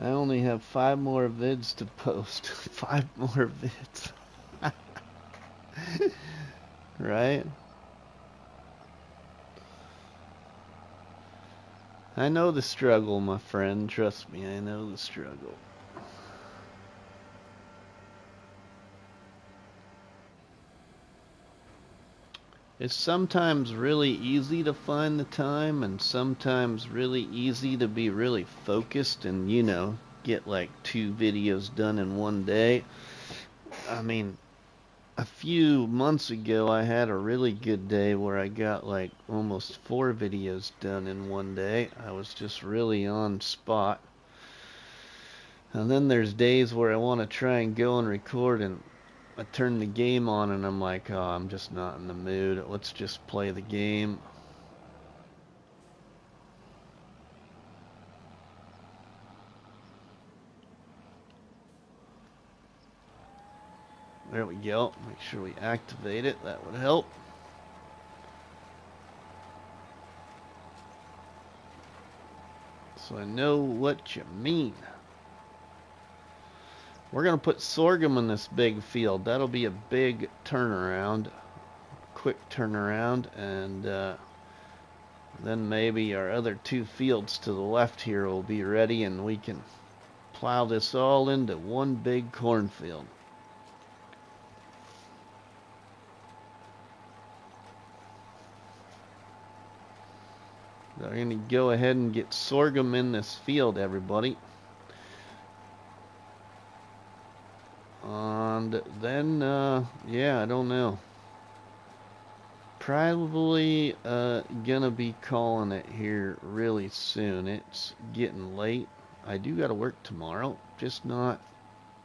I only have 5 more vids to post. 5 more vids. Right? I know the struggle, my friend. Trust me, I know the struggle. It's sometimes really easy to find the time and sometimes really easy to be really focused and, you know, get like 2 videos done in one day. I mean, a few months ago I had a really good day where I got like almost 4 videos done in one day. I was just really on spot. And then there's days where I want to try and go and record and I turn the game on and I'm like, oh, I'm just not in the mood. Let's just play the game. There we go. Make sure we activate it. That would help. So I know what you mean. We're going to put sorghum in this big field. That'll be a big turnaround, quick turnaround, and then maybe our other 2 fields to the left here will be ready, and we can plow this all into one big cornfield. We're going to go ahead and get sorghum in this field, everybody. And then, yeah, I don't know. Probably gonna be calling it here really soon. It's getting late. I do gotta work tomorrow, just not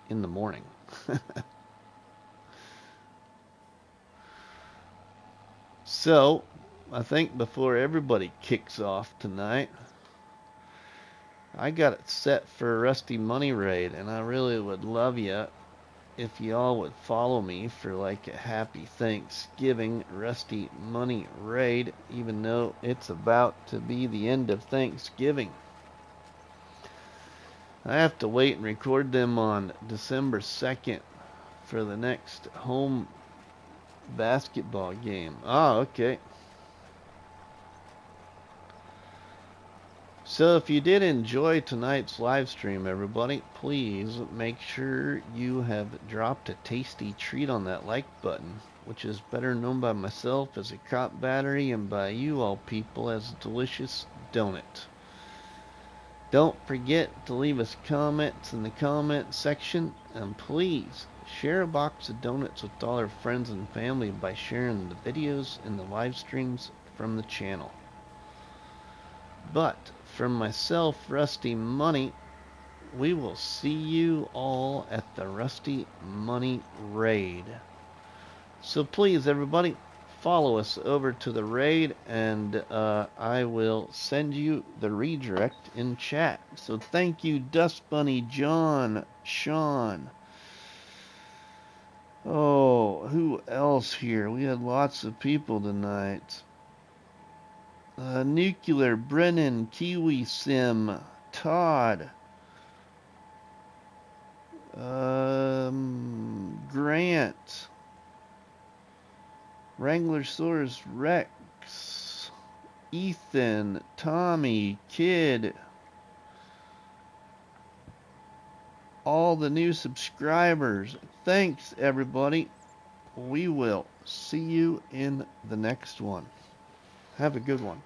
in the morning. So, I think before everybody kicks off tonight, I got it set for a Rusty Money raid, and I really would love you if y'all would follow me for like a happy Thanksgiving Rusty Money raid, even though it's about to be the end of Thanksgiving. I have to wait and record them on December 2nd for the next home basketball game. Oh, okay. So if you did enjoy tonight's live stream, everybody, please make sure you have dropped a tasty treat on that like button, which is better known by myself as a cop battery and by you all people as a delicious donut. Don't forget to leave us comments in the comment section, and please share a box of donuts with all our friends and family by sharing the videos and the live streams from the channel. But from myself, Rusty Money, we will see you all at the Rusty Money raid. So please, everybody, follow us over to the raid, and I will send you the redirect in chat. So thank you, Dust Bunny, John, Sean. Oh, who else here? We had lots of people tonight. Nuclear, Brennan, Kiwi Sim, Todd, Grant, Wranglersaurus Rex, Ethan, Tommy, Kid, all the new subscribers. Thanks, everybody. We will see you in the next one. Have a good one.